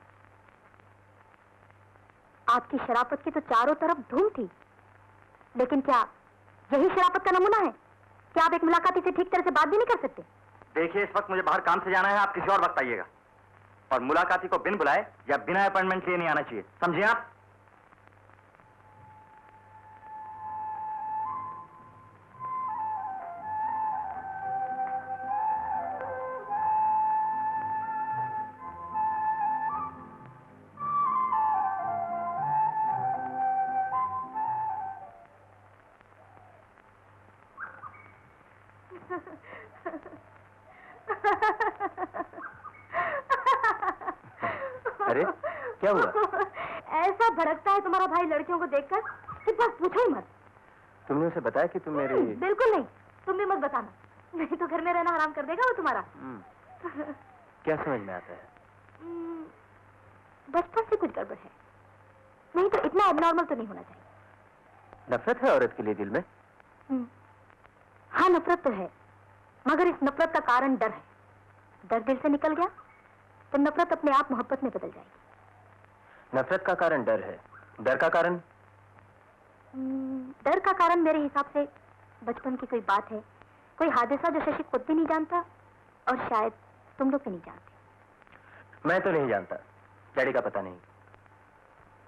आपकी शराफत की तो चारों तरफ धूम थी, लेकिन क्या यही शराफत का नमूना है? क्या आप एक मुलाकाती से ठीक तरह से बात भी नहीं कर सकते? देखिए, इस वक्त मुझे बाहर काम से जाना है, आप किसी और वक्त आइएगा। और मुलाकाती को बिन बुलाए या बिना अपॉइंटमेंट लिए नहीं आना चाहिए, समझिए आप? अरे क्या हुआ? ऐसा भड़कता है तुम्हारा भाई लड़कियों को देखकर कि बस पूछो ही मत। तुमने उसे बताया कि तुम मेरी... बिल्कुल नहीं, तुम भी मत बताना, नहीं तो घर में रहना हराम कर देगा वो तुम्हारा। क्या समझ में आता है? बचपन से कुछ गड़बड़ है, नहीं तो इतना एबनॉर्मल तो नहीं होना चाहिए। नफरत है औरत के लिए दिल में? हाँ, नफरत तो है, मगर इस नफरत का कारण डर है। डर दिल से निकल गया तो नफरत अपने आप मोहब्बत में बदल जाएगी। नफरत का कारण डर है, डर का कारण? डर का कारण मेरे हिसाब से बचपन की कोई बात है, कोई हादसा जो शशि खुद भी नहीं जानता और शायद तुम लोग भी नहीं जानते। मैं तो नहीं जानता, डैडी का पता नहीं।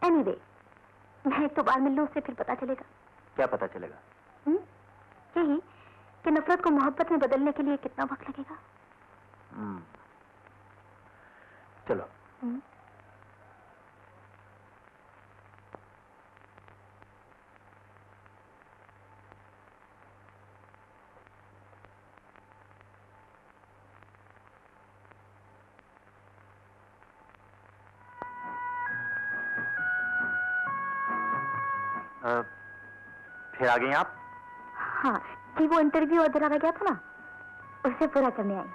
एनीवे, मैं एक तो बार मिल लूं, उससे फिर पता चलेगा। क्या पता चलेगा? यही कि नफरत को मोहब्बत में बदलने के लिए कितना वक्त लगेगा। चलो। फिर आ गई आप? हाँ जी, वो इंटरव्यू अधूरा रह गया था ना, उसे पूरा करने आई।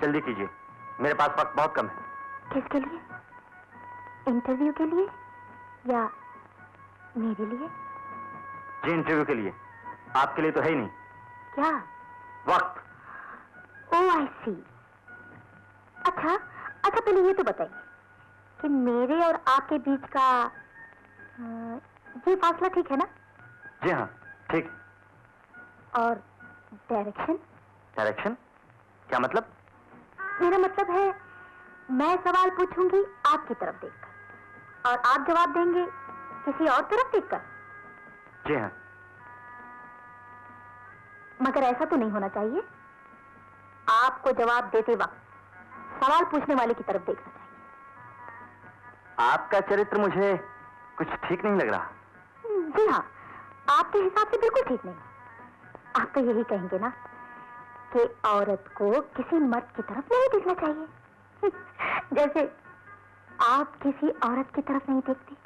जल्दी कीजिए, मेरे पास वक्त बहुत कम है। किसके लिए? इंटरव्यू के लिए या मेरे लिए? जी, इंटरव्यू के लिए। आपके लिए तो है ही नहीं। क्या? वक्त। ओह आई सी। अच्छा, पहले ये तो बताइए कि मेरे और आपके बीच का ये फासला ठीक है ना? जी हाँ, ठीक। और डायरेक्शन? डायरेक्शन? क्या मतलब? मेरा मतलब है, मैं सवाल पूछूंगी आपकी तरफ देखकर और आप जवाब देंगे किसी और तरफ देखकर। जी हाँ। मगर ऐसा तो नहीं होना चाहिए। आपको जवाब देते वक्त सवाल पूछने वाले की तरफ देखना चाहिए। आपका चरित्र मुझे कुछ ठीक नहीं लग रहा। जी हाँ, आपके हिसाब से बिल्कुल ठीक नहीं। आप तो यही कहेंगे ना कि औरत को किसी मर्द की तरफ नहीं देखना चाहिए, जैसे आप किसी औरत की तरफ नहीं देखती,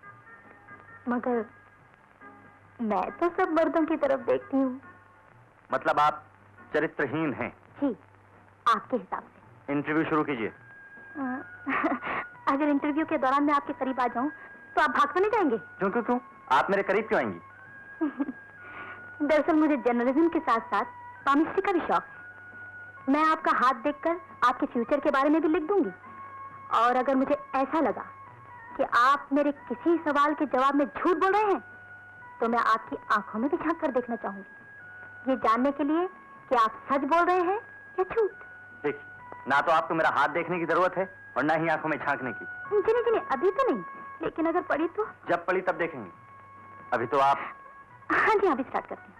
मगर मैं तो सब मर्दों की तरफ देखती हूँ। मतलब आप चरित्रहीन हैं? जी, आपके हिसाब से। इंटरव्यू शुरू कीजिए। अगर इंटरव्यू के दौरान मैं आपके करीब आ जाऊं तो आप भाग तो नहीं जाएंगे? क्यों? आप मेरे करीब क्यों आएंगी? दरअसल मुझे जर्नलिज्म के साथ साथ पामिस्ट्री का भी शौक है। मैं आपका हाथ देखकर आपके फ्यूचर के बारे में भी लिख दूंगी, और अगर मुझे ऐसा लगा कि आप मेरे किसी सवाल के जवाब में झूठ बोल रहे हैं तो मैं आपकी आंखों में भी झांक कर देखना चाहूंगी, ये जानने के लिए कि आप सच बोल रहे हैं या झूठ। देखिए, ना तो आपको मेरा हाथ देखने की जरूरत है और ना ही आंखों में झांकने की। जी, अभी तो नहीं, लेकिन अगर पड़ी तो? जब पड़ी तब देखेंगे। अभी तो आप... हाँ जी, अभी स्टार्ट करते हैं।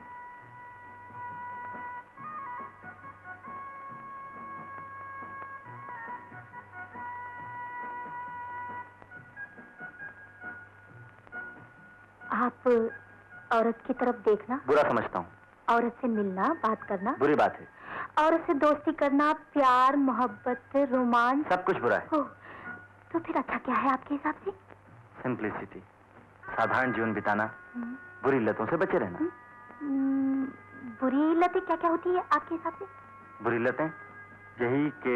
आप औरत की तरफ देखना बुरा समझता हूँ। औरत से मिलना, बात करना बुरी बात है। औरत से दोस्ती करना, प्यार, मोहब्बत, रोमांस, सब कुछ बुरा है। तो फिर अच्छा क्या है आपके हिसाब से? सिंप्लिसिटी, साधारण जीवन बिताना, बुरी लतों से बचे रहना। बुरी लतें क्या क्या होती है आपके हिसाब से? बुरी लतें यही कि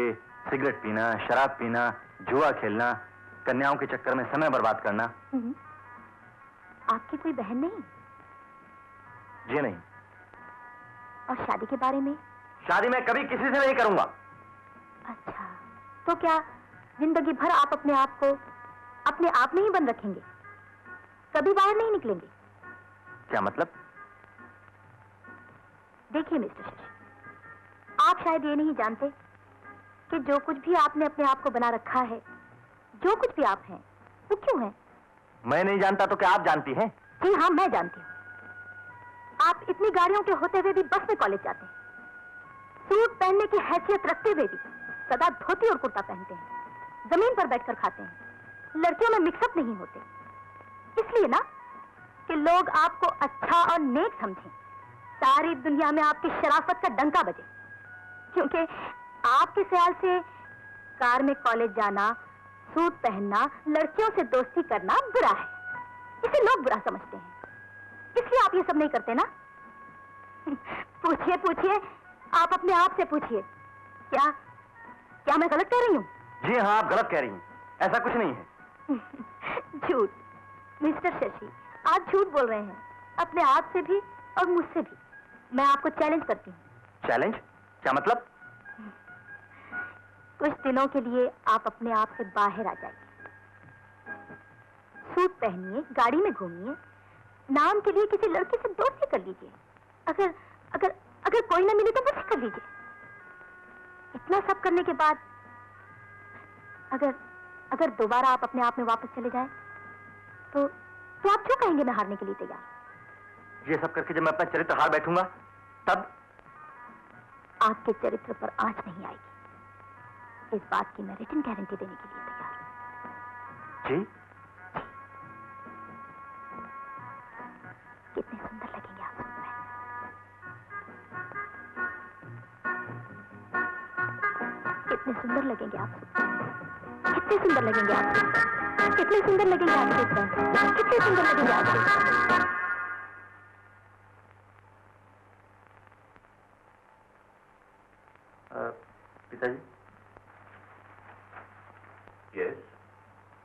सिगरेट पीना, शराब पीना, जुआ खेलना, कन्याओं के चक्कर में समय बर्बाद करना। आपकी कोई बहन नहीं? जी नहीं। और शादी के बारे में? शादी मैं कभी किसी से नहीं करूंगा। अच्छा, तो क्या जिंदगी भर आप अपने आप में ही बंद रखेंगे, कभी बाहर नहीं निकलेंगे? क्या मतलब? देखिए मिस्टर शशि, आप शायद ये नहीं जानते कि जो कुछ भी आपने अपने आप को बना रखा है, जो कुछ भी आप हैं, वो क्यों है? मैं नहीं जानता तो क्या आप जानती हैं? जी हाँ, मैं जानती हूँ। आप इतनी गाड़ियों के होते हुए भी बस में कॉलेज जाते हैं, सूट पहनने की हैसियत रखते हुए भी सदा धोती और कुर्ता पहनते हैं, जमीन पर बैठकर खाते हैं, लड़कियों में मिक्सअप नहीं होते, इसलिए ना कि लोग आपको अच्छा और नेक समझें, सारी दुनिया में आपकी शराफत का डंका बजे। क्योंकि आपके ख्याल से कार में कॉलेज जाना, सूट पहनना, लड़कियों से दोस्ती करना बुरा है, इसे लोग बुरा समझते हैं, इसलिए आप ये सब नहीं करते ना? पूछिए, आप अपने आप से पूछिए, क्या क्या मैं गलत कह रही हूँ? जी हाँ, आप गलत कह रही हैं, ऐसा कुछ नहीं है। झूठ। मिस्टर शशि, आप झूठ बोल रहे हैं, अपने आप से भी और मुझसे भी। मैं आपको चैलेंज करती हूँ। चैलेंज? क्या मतलब? कुछ दिनों के लिए आप अपने आप से बाहर आ जाइए, सूट पहनिए, गाड़ी में घूमिए, नाम के लिए किसी लड़के से दोस्ती कर लीजिए। अगर अगर अगर कोई ना मिले तो मुझसे कर लीजिए। इतना सब करने के बाद अगर अगर दोबारा आप अपने आप में वापस चले जाएं, तो आप क्यों कहेंगे मैं हारने के लिए तैयार? ये सब करके जब मैं अपना चरित्र हार बैठूंगा, तब आपके चरित्र पर आंच नहीं आएगी। इस बात की मैं रिटन गारंटी देने के लिए तैयार हूं। जी? कितने सुंदर लगेंगे आप सूट में। कितने सुंदर लगेंगे आप सूट में। कितने सुंदर लगेंगे आप सूट में। कितने सुंदर लगेंगे आप सूट में। कितने सुंदर लगेंगे आप सूट में। पिताजी? यस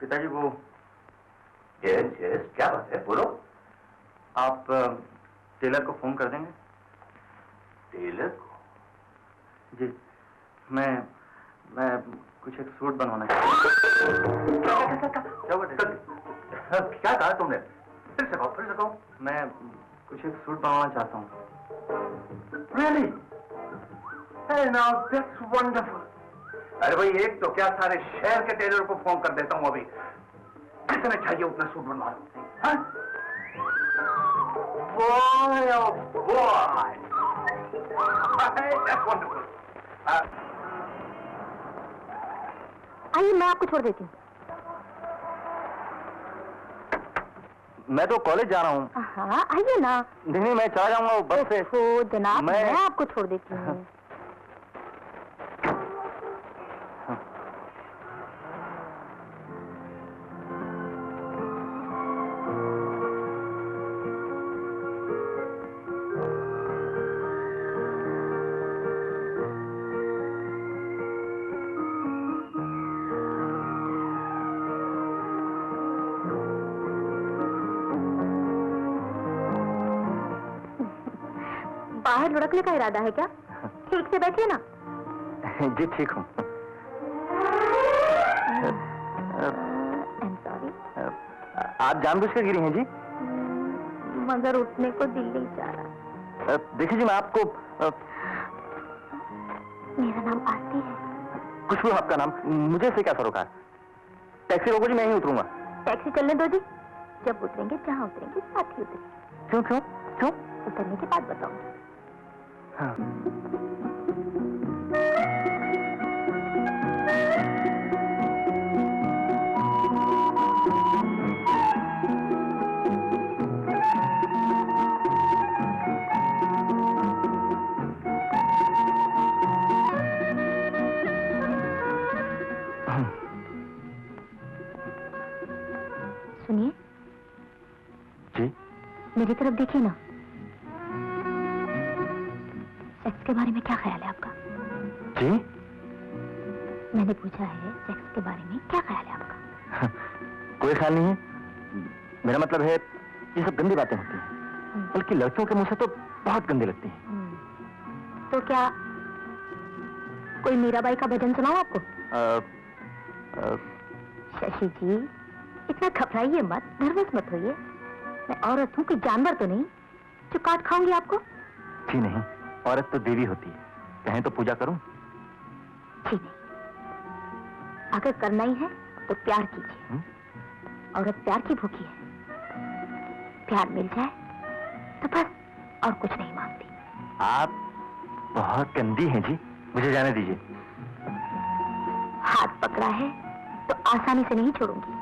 पिताजी वो यस यस, क्या बात है, बोलो। आप टेलर को फोन कर देंगे? टेलर को? जी, मैं कुछ एक सूट बनवाना चाहता हूँ। क्या कहा तुमने? फिर से कहो। मैं कुछ एक सूट बनवाना चाहता हूँ। Really? Hey, now that's wonderful. अरे भाई, एक तो क्या, सारे शहर के टेलर को फोन कर देता हूँ अभी। कितने चाहिए उतना सूट बनवा लो। हाँ? Boy, oh boy. Hey, that's wonderful. आइए, मैं आपको छोड़ देती हूँ। मैं तो कॉलेज जा रहा हूँ। हाँ, आइए ना। नहीं, मैं चला जाऊंगा बस से। जनाब, मैं आपको छोड़ देती हूँ। बाहर लुढ़कने का इरादा है क्या? ठीक से बैठिए ना। जी ठीक हूँ। I'm sorry। आप जानबूझ कर गिरी हैं जी? मगर उठने को दिल नहीं चाह रहा। देखिए जी, मैं आपको मेरा नाम आरती है। कुछ भी आपका नाम, मुझे से क्या सरोकार? टैक्सी रोको जी, मैं ही उतरूंगा। टैक्सी चलने दो जी। जब उतरेंगे, जहाँ उतरेंगे साथ ही उतरेंगे। क्यों क्यों क्यों? उतरने के बाद बताऊंगी। हाँ। सुनिए जी? मेरी तरफ देखिए ना। सेक्स के बारे में क्या ख्याल है आपका? जी? मैंने पूछा है, सेक्स के बारे में क्या ख्याल है आपका? कोई ख्याल नहीं है। मेरा मतलब है, ये सब गंदी बातें होती हैं, बल्कि लड़कियों के मुंह से तो बहुत गंदी लगती हैं। तो क्या कोई मीराबाई का भजन सुनाऊं आपको? शशि जी, इतना घबराइए मत, नर्वस मत होइए। मैं औरत हूँ, कोई जानवर तो नहीं जो काट खाऊंगी आपको। जी नहीं, औरत तो देवी होती है, कहें तो पूजा करूं? जी नहीं, अगर करना ही है तो प्यार कीजिए। औरत प्यार की भूखी है, प्यार मिल जाए तो बस और कुछ नहीं मांगती। आप बहुत गंदी हैं जी, मुझे जाने दीजिए। हाथ पकड़ा है तो आसानी से नहीं छोड़ूंगी।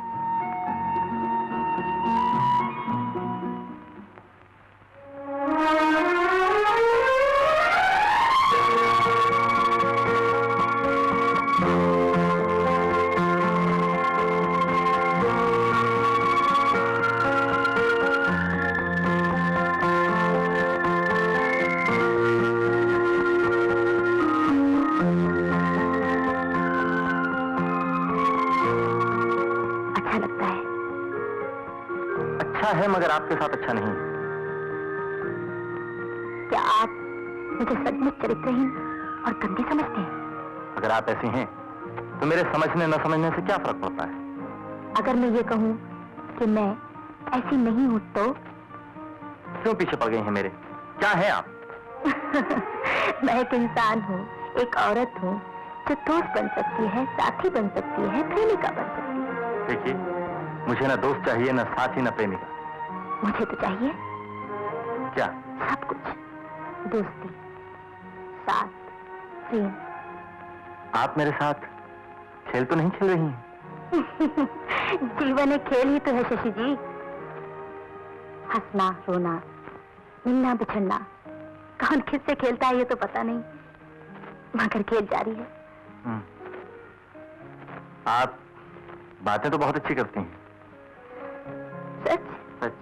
है मगर आपके साथ अच्छा नहीं। क्या आप मुझे सचमुच चरित्रहीन और गंदी समझते हैं? अगर आप ऐसी हैं तो मेरे समझने न समझने से क्या फर्क पड़ता है? अगर मैं ये कहूँ कि मैं ऐसी नहीं हूँ तो? क्यों पीछे पड़ गई हैं मेरे? क्या है आप? मैं एक इंसान हूँ, एक औरत हूँ जो दोस्त बन सकती है, साथी बन सकती है, प्रेमिका बन सकती है। देखिए, मुझे ना दोस्त चाहिए, ना साथी, ना प्रेमिका। मुझे तो चाहिए क्या? सब कुछ। दोस्ती, साथ, प्रेम। आप मेरे साथ खेल तो नहीं खेल रही हैं? जीवन एक खेल ही तो है शशि जी। हंसना, रोना, मिलना, बिछड़ना, कौन किससे खेलता है ये तो पता नहीं, मगर खेल जारी है। आप बातें तो बहुत अच्छी करती हैं। सच? सच।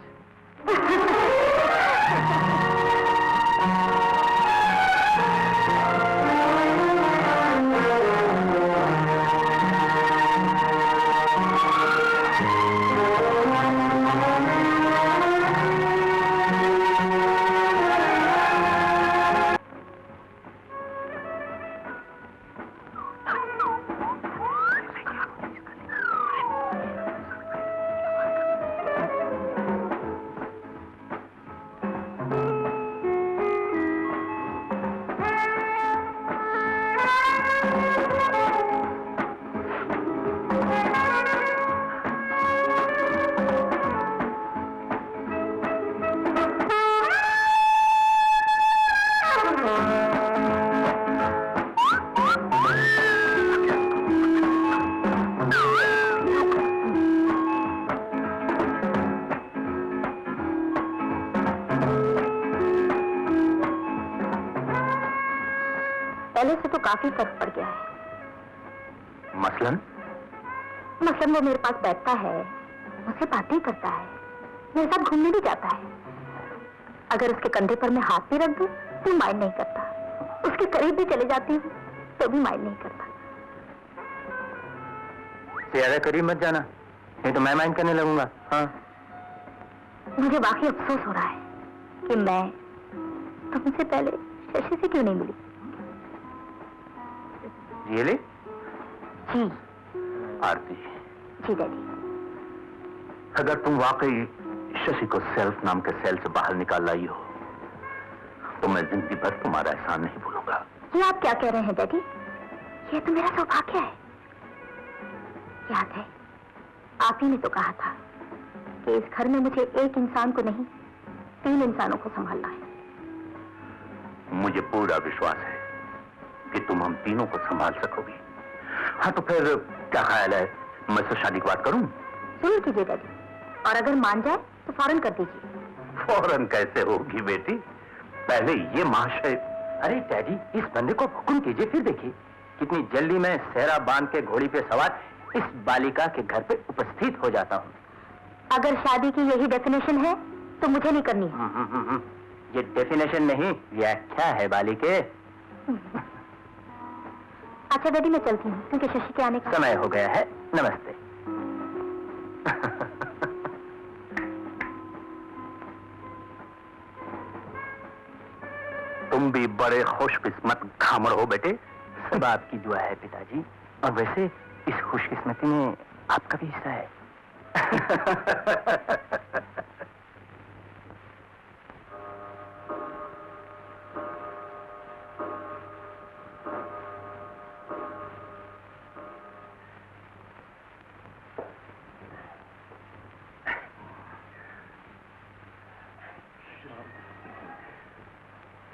पहले से तो काफी फर्क पड़ गया है। मसलन? मसलन वो मेरे पास बैठता है, मुझसे बातें करता है, मेरे साथ घूमने भी जाता है। अगर उसके कंधे पर मैं हाथ भी रख दूं तो माइंड नहीं करता, उसके करीब भी चले जाती हूँ तो भी माइंड नहीं करता। ज्यादा करीब मत जाना, नहीं तो मैं माइंड करने लगूंगा। हाँ। मुझे वाकई अफसोस हो रहा है कि मैं तुमसे पहले शशि से क्यों नहीं मिली। रियली? जी। आरती, जी डैडी। अगर तुम वाकई शशि को सेल्फ नाम के सेल से बाहर निकाल लाई हो तो मैं जिंदगी भर तुम्हारा एहसान नहीं भूलूंगा। ये आप क्या कह रहे हैं डैडी? ये तो मेरा सौभाग्य है। याद है आप ही ने तो कहा था कि इस घर में मुझे एक इंसान को नहीं 3 इंसानों को संभालना है। मुझे पूरा विश्वास है कि तुम हम तीनों को संभाल सकोगी। हाँ तो फिर क्या ख्याल है, मैं से शादी की बात करूं? जरूर कीजिए डैडी, और अगर मान जाए तो फौरन कर दीजिए। फौरन कैसे होगी बेटी, पहले ये महाशय। अरे डैडी, इस बंदे को हुक्म कीजिए, फिर देखिए कितनी जल्दी मैं सेहरा बांध के घोड़ी पे सवार इस बालिका के घर पे उपस्थित हो जाता हूँ। अगर शादी की यही डेफिनेशन है तो मुझे नहीं करनी है। ये डेफिनेशन नहीं, व्याख्या है बालिके। अच्छा डैडी, मैं चलती हूँ क्योंकि शशि के आने का समय हो गया है। नमस्ते। तुम भी बड़े खुशकिस्मत खामड़ हो बेटे। सब आपकी दुआ है पिताजी, और वैसे इस खुशकिस्मती में आपका भी हिस्सा है।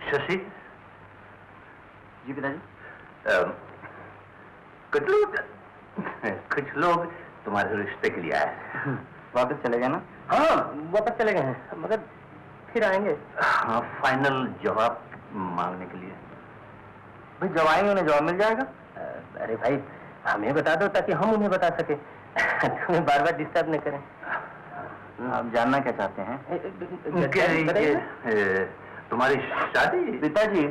शशि जी पिताजी। कुछ लोग तुम्हारे रिश्ते के लिए आए हैं। वापस चले गए ना? हाँ, वापस चले गए हैं, मगर फिर आएंगे। हाँ, फाइनल जवाब मांगने के लिए। भाई जब आएंगे उन्हें जवाब मिल जाएगा। अरे भाई हमें बता दो ताकि हम उन्हें बता सके। तुम्हें बार बार डिस्टर्ब न करें। आप जानना क्या चाहते हैं? तुम्हारी शादी? पिताजी,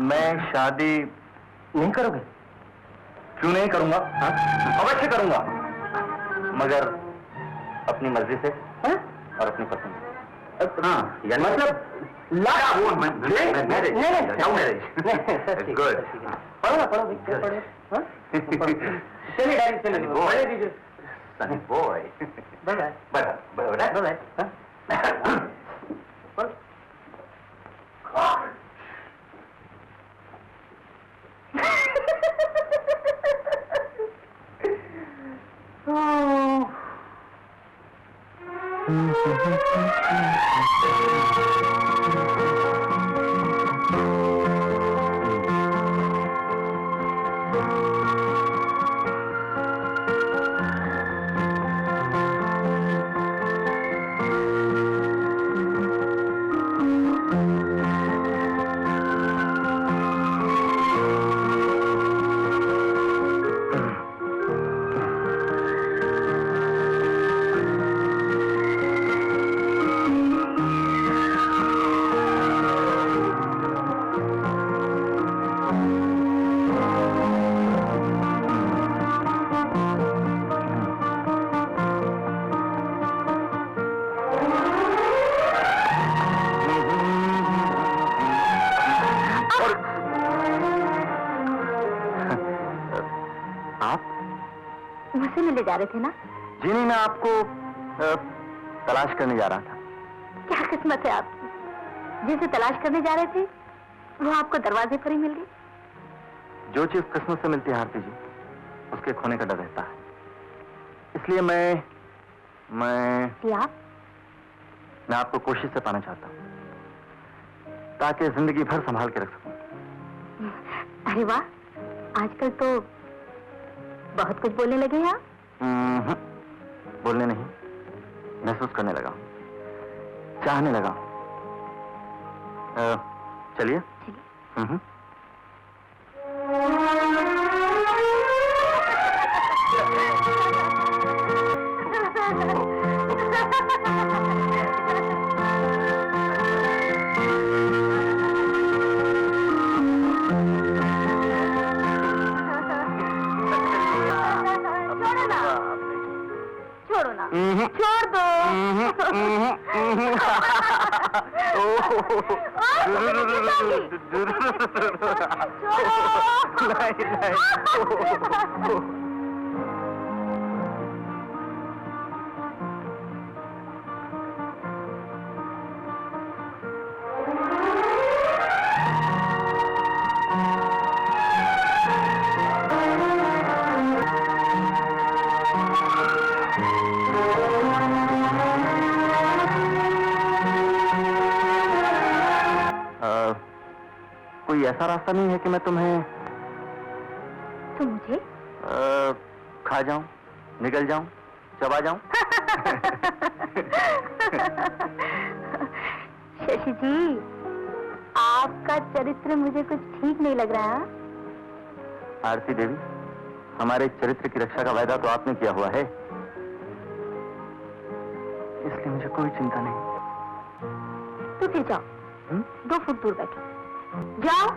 मैं शादी नहीं करोगे? क्यों नहीं करूंगा? हाँ? अवश्य करूंगा, मगर अपनी मर्जी से हाँ? और अपनी पसंद से। हाँ, यानी मतलब गुड। पढ़ो ना, पढ़ो भाई, पढ़ो। हाँ? चलिए डैडी, चलिए पढ़े दीजिए। Sunny boy. Bye bye. Bye bye. हाँ? पढ़ो। मुझसे मिलने जा रहे थे ना? जी नहीं, मैं आपको तलाश करने जा रहा था। क्या किस्मत है आपकी, जिसे तलाश करने जा रहे थे वो आपको दरवाजे पर ही मिल गई। जो चीज किस्मत से मिलती है आरती जी, उसके खोने का डर रहता है। इसलिए मैं आपको कोशिश से पाना चाहता हूँ, ताकि जिंदगी भर संभाल के रख सकूं। अरे वाह, आजकल तो बहुत कुछ बोलने लगे हैं आप। बोलने नहीं, महसूस करने लगा, चाहने लगा। चलिए। छोड़ो ना, छोड़ दो। कोई ऐसा रास्ता नहीं है कि मैं तुम्हें तुम मुझे खा जाऊं, निगल जाऊं, चबा जाऊं? शशि जी, आपका चरित्र मुझे कुछ ठीक नहीं लग रहा। आरती देवी, हमारे चरित्र की रक्षा का वायदा तो आपने किया हुआ है, इसलिए मुझे कोई चिंता नहीं। तो फिर जाओ, 2 फुट दूर बैठो, जाओ।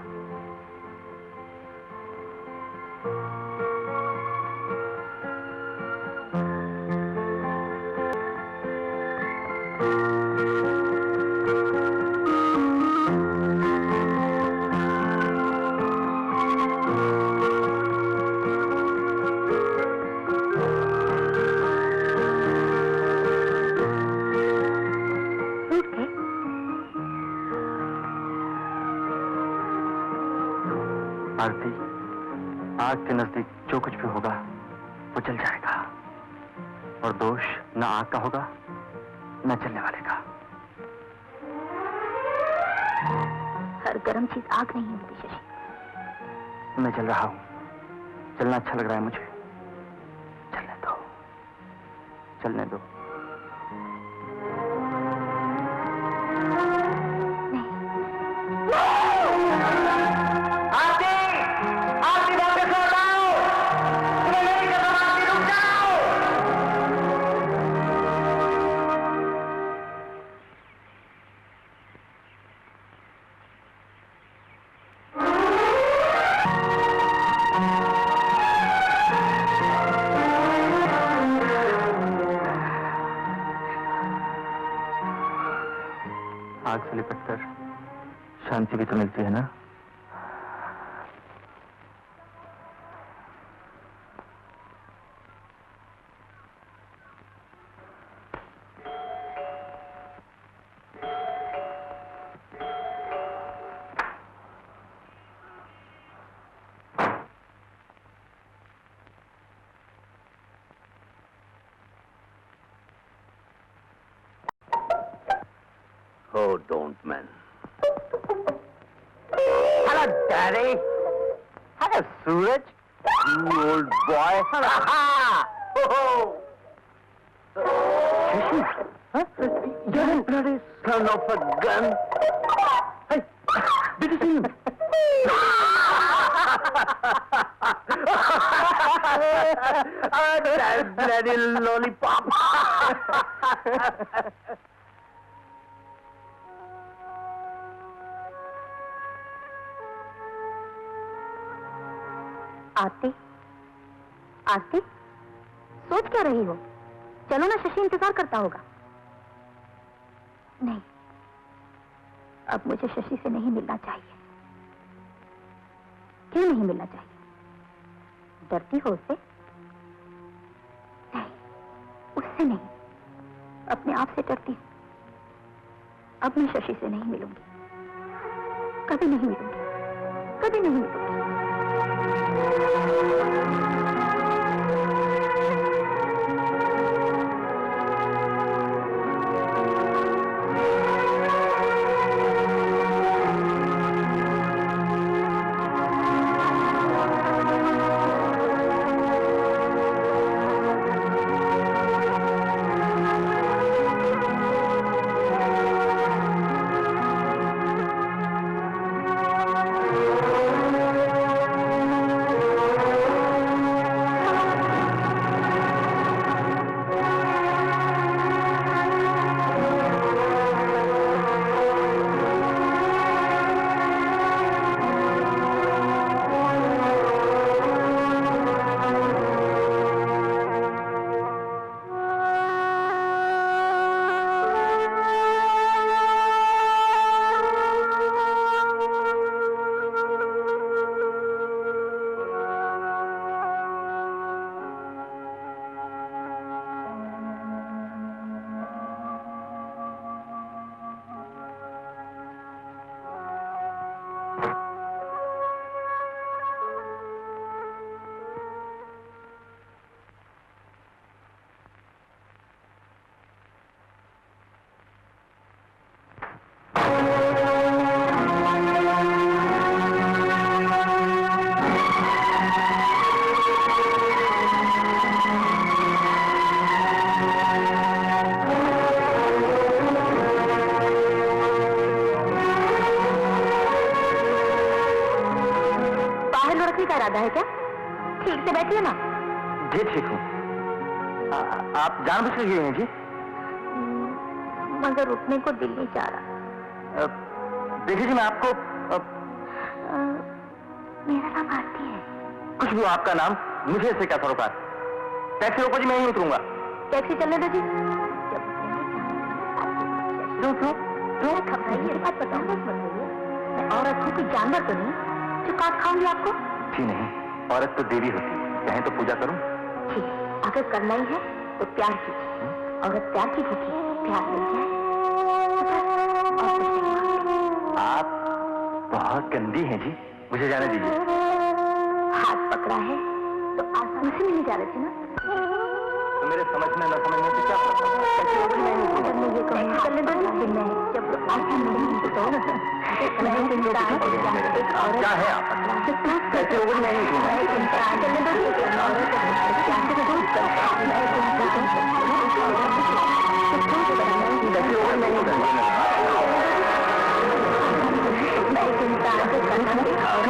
आरती, आग के नजदीक जो कुछ भी होगा वो जल जाएगा, और दोष न आग का होगा न जलने वाले का। हर गर्म चीज आग नहीं होती शशि। मैं जल रहा हूं, जलना अच्छा लग रहा है मुझे। चलने दो, चलने दो। शांति भी तो मिलती है ना। Oh, don't, man. Hello, Daddy. Hello, Suraj. You old boy. Shashi, huh? You're a bloody son of a gun. Hey, did you see him? That bloody lollipop. आरती, आरती, सोच क्या रही हो? चलो ना, शशि इंतजार करता होगा। नहीं, अब मुझे शशि से नहीं मिलना चाहिए। क्यों नहीं मिलना चाहिए? डरती हो उससे? नहीं, उससे नहीं, अपने आप से डरती हूँ। अब मैं शशि से नहीं मिलूंगी, कभी नहीं मिलूंगी, कभी नहीं मिलूंगी। इरादा है क्या? ठीक से बैठिए ना। जी ठीक हूँ। आप जानबूझ के गए हैं जी? मगर उठने को दिल नहीं चाह रहा। देखिए जी, मैं आपको मेरा नाम आरती है। कुछ भी हो आपका नाम, मुझे इससे क्या सरोकार। टैक्सी रोको जी, मैं यहीं उतरूंगा। टैक्सी चलने दो जी। घबराइए, बात बताऊँ बस बताइए। मैं औरत हूँ, कोई जानवर तो नहीं जो काट खाऊंगी आपको? जी नहीं, औरत तो देवी होती है, चाहे तो पूजा करूं। ठीक, अगर करना ही है तो प्यार कीजिए। औरत प्यार की भूखी, प्यार मिल जाए और कुछ नहीं। आप बहुत गंदी हैं जी, मुझे जाने दीजिए। हाथ पकड़ा है तो आसानी से मिलने जा रहे थे ना। तो मेरे समझने न समझने से क्या फर्क पड़ता है? कैसे होगी मैं नहीं जब मैं ये कहूँ चलने दो जी, मैं जब आसान नहीं तो क्या है आप? कैसे होगी मैं नहीं चलने दो जी, कैसे होगी मैं नहीं मैं एक इंसान को करना देखा और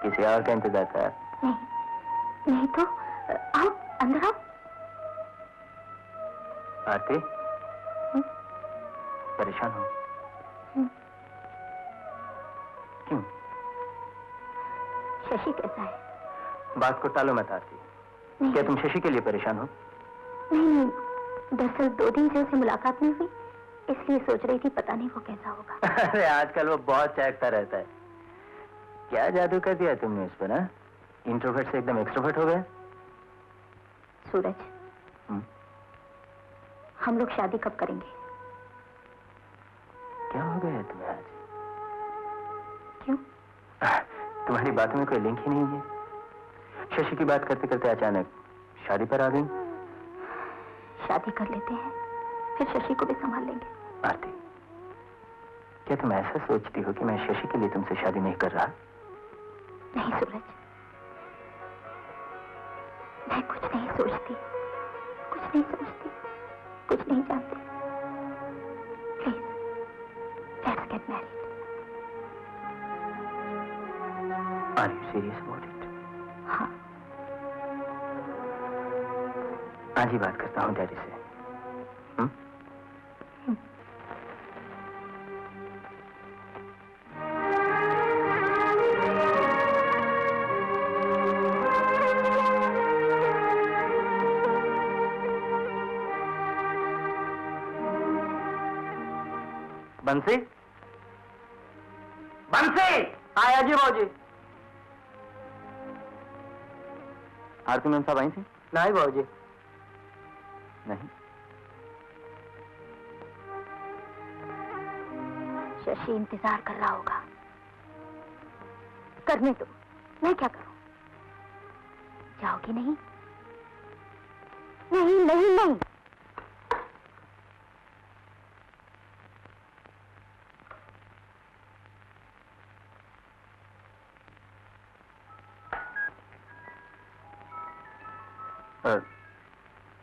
किसी और का इंतजार कर। नहीं नहीं तो आओ, अंदर आओ। आरती, परेशान हो? क्यों? शशि कैसा है? बात को टालो मत आरती। क्या तुम शशि के लिए परेशान हो? नहीं नहीं, दरअसल 2 दिन से उससे मुलाकात नहीं हुई, इसलिए सोच रही थी पता नहीं वो कैसा होगा। अरे आजकल वो बहुत चहकता रहता है। क्या जादू कर दिया तुमने उस पर ना? इंट्रोवर्ट से एकदम एक्सट्रोवर्ट हो गए। सूरज, हम लोग शादी कब करेंगे? क्या हो गया तुम्हें आज? क्यों? तुम्हारी बातों में कोई लिंक ही नहीं है। शशि की बात करते करते अचानक शादी पर आ गई। शादी कर लेते हैं, फिर शशि को भी संभाल लेंगे। आरती, क्या तुम ऐसा सोचती हो कि मैं शशि के लिए तुमसे शादी नहीं कर रहा? नहीं सूरज, मैं कुछ नहीं सोचती, कुछ नहीं समझती, कुछ नहीं जानती। Please, let's get married. Are you serious about it? हाँ। आज ही बात करता हूँ डैडी से। बंसी, बंसी! आया जी भाजी। आरती मैम साहब आई थी? नहीं भाजी। नहीं। शशि इंतजार कर रहा होगा। करने दो, मैं क्या करूं? जाओगी नहीं? नहीं नहीं नहीं।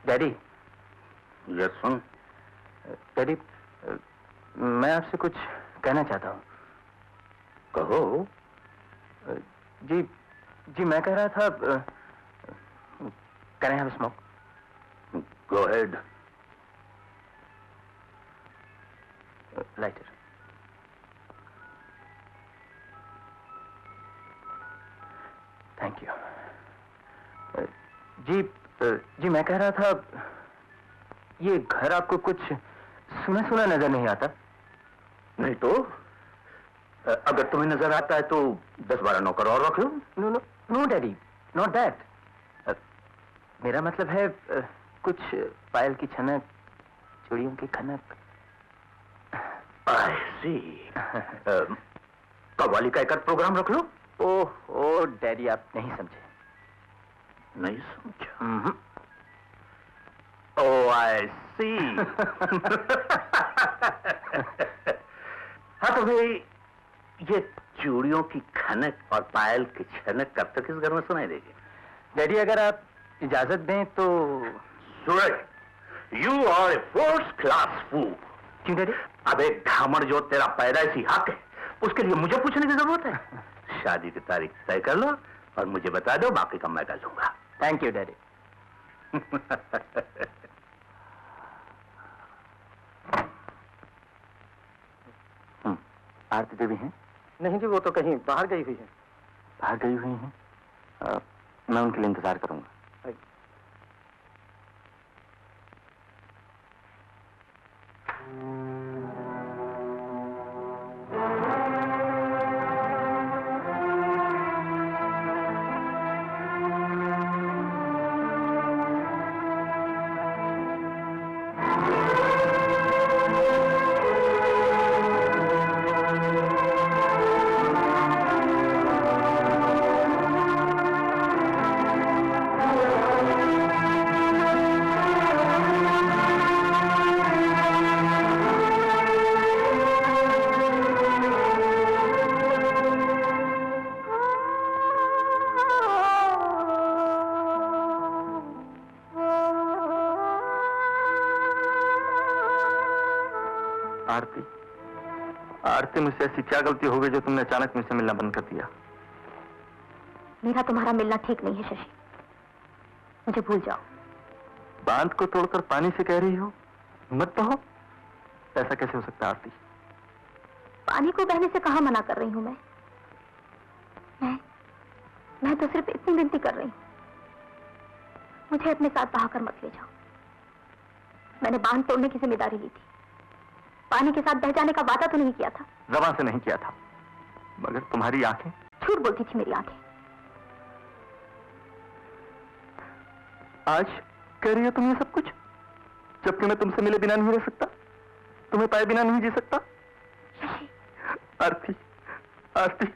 डैडी। यस सुन। डैडी, मैं आपसे कुछ कहना चाहता हूँ। कहो। जी जी, मैं कह रहा था, can I have smoke? Go ahead. Lighter. Thank you. जी जी, मैं कह रहा था, ये घर आपको कुछ सुना सुना नजर नहीं आता? नहीं तो अगर तुम्हें नजर आता है तो 10-12 नौकर और रख लो। No no no daddy, not that. मेरा मतलब है कुछ पायल की छनक, चूड़ियों की खनक। आई सी। कव्वाली का एक प्रोग्राम रख लो। ओह डैडी, आप नहीं समझे। नहीं समझा? ओ आई सी। हाँ तो भाई, ये चूड़ियों की खनक और पायल की छनक कब तक इस घर में सुनाई देगी? डैडी, अगर आप इजाजत दें तो। Suraj, you are a first class fool. क्यों डैडी? अब एक घामड़ जो तेरा पैदाइशी हक है, उसके लिए मुझे पूछने की जरूरत है? शादी की तारीख तय कर लो और मुझे बता दो, बाकी का मैं कर लूंगा। Thank you daddy. Aarti Devi हैं? नहीं जी, वो तो कहीं बाहर गई हुई है। बाहर गई हुई हैं? मैं उनके लिए इंतजार करूंगा। आरती, आरती, मुझसे ऐसी क्या गलती हो गई जो तुमने अचानक मुझसे मिलना बंद कर दिया? मेरा तुम्हारा मिलना ठीक नहीं है शशि, मुझे भूल जाओ। बांध को तोड़कर पानी से कह रही हो मत बहो? ऐसा कैसे हो सकता है आरती? पानी को बहने से कहां मना कर रही हूं मैं तो सिर्फ इतनी विनती कर रही हूं, मुझे अपने साथ बहाकर मत ले जाओ। मैंने बांध तोड़ने की जिम्मेदारी ली थी, पानी के साथ बह जाने का वादा तो नहीं किया था। जबान से नहीं किया था, मगर तुम्हारी आंखें झूठ बोलती थी मेरी आंखें। आज कह रही हो तुम ये सब कुछ, जबकि मैं तुमसे मिले बिना नहीं रह सकता, तुम्हें पाए बिना नहीं जी सकता। आरती, आरती,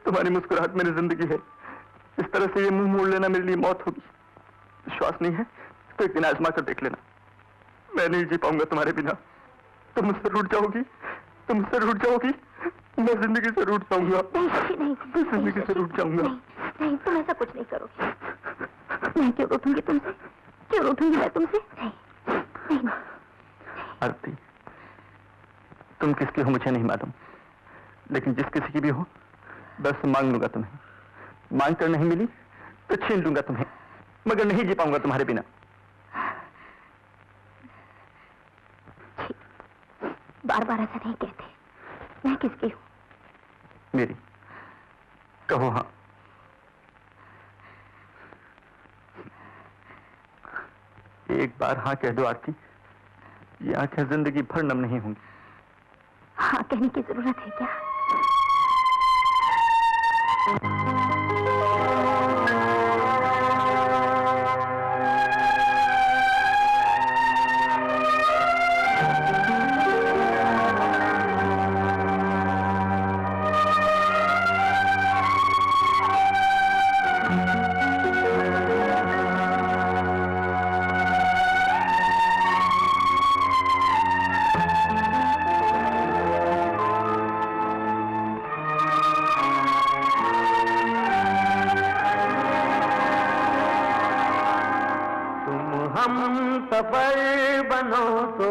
तुम्हारी मुस्कुराहट मेरी जिंदगी है। इस तरह से ये मुंह मोड़ लेना मेरे लिए मौत होगी। विश्वास नहीं है तो एक दिन आजमा कर देख लेना। मैं नहीं जी पाऊंगा तुम्हारे बिना। तुम मुझसे रूठ जाओगी, तुम मुझसे रूठ जाओगी, मैं जिंदगी से रूठ जाऊंगा। नहीं, जिंदगी से रूठ जाऊंगा। नहीं, तुम ऐसा कुछ नहीं करोगे। मैं क्यों रूठूंगी तुमसे? क्यों रूठूंगी मैं तुमसे? नहीं। आरती, तुम किसकी हो मुझे नहीं मालूम, लेकिन जिस किसी की भी हो बस मांग लूंगा तुम्हें। मांग कर नहीं मिली तो छीन लूंगा तुम्हें, मगर नहीं जी पाऊंगा तुम्हारे बिना। बार बार ऐसा नहीं कहते। मैं किसकी हूं? मेरी। कहो हाँ। एक बार हाँ कह दो आरती, ये आंखें जिंदगी भर नम नहीं होंगी। हाँ कहने की जरूरत है क्या? सफर बनो तो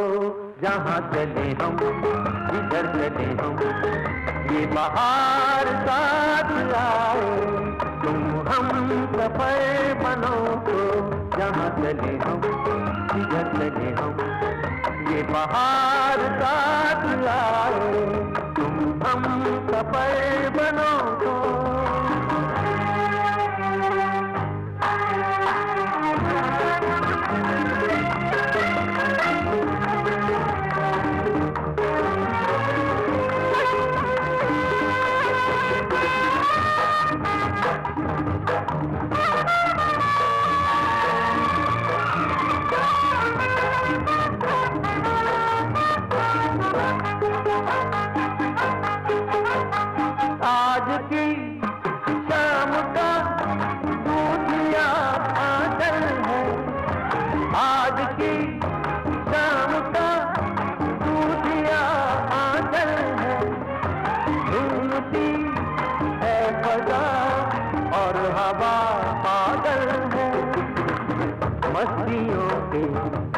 जहाँ चले हम, जिधर चले हम, ये बाहर साथ आए। तुम हम सफर बनो तो जहाँ चले हम, जिधर चले हम, ये बाहर साथ आए। तुम हम सफर बनो तो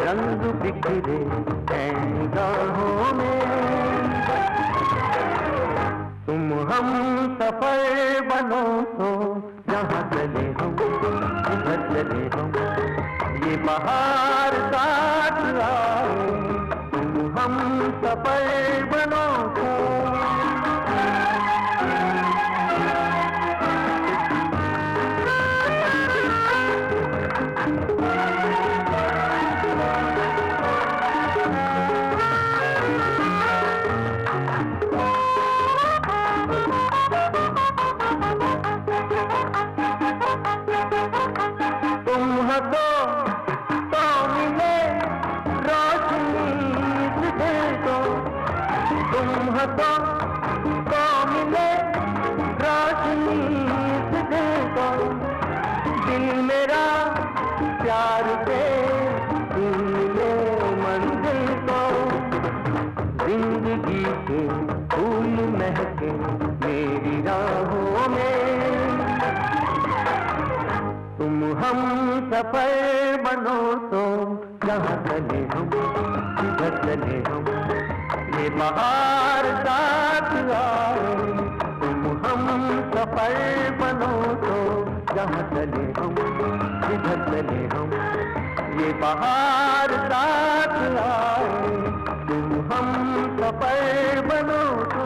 रंग बिखरे हैं निगाहों में। तुम हम सफर बनो तो जहाँ चले हम, जिधर चले हम, ये बाहर साथ आए। तुम हम सफर बनो तो प्यार से मिले मंजिल को। जिंदगी के फूल महके मेरी राहों में। तुम हम सफर बनो तो जहाँ चले हम, जिधर चले हम, ये बाहर साथ आए। तुम हम सफर बनो तो जहाँ चले हम, जिधर चले हम, ये बाहर साथ आए, तुम हम सफर बनो तो।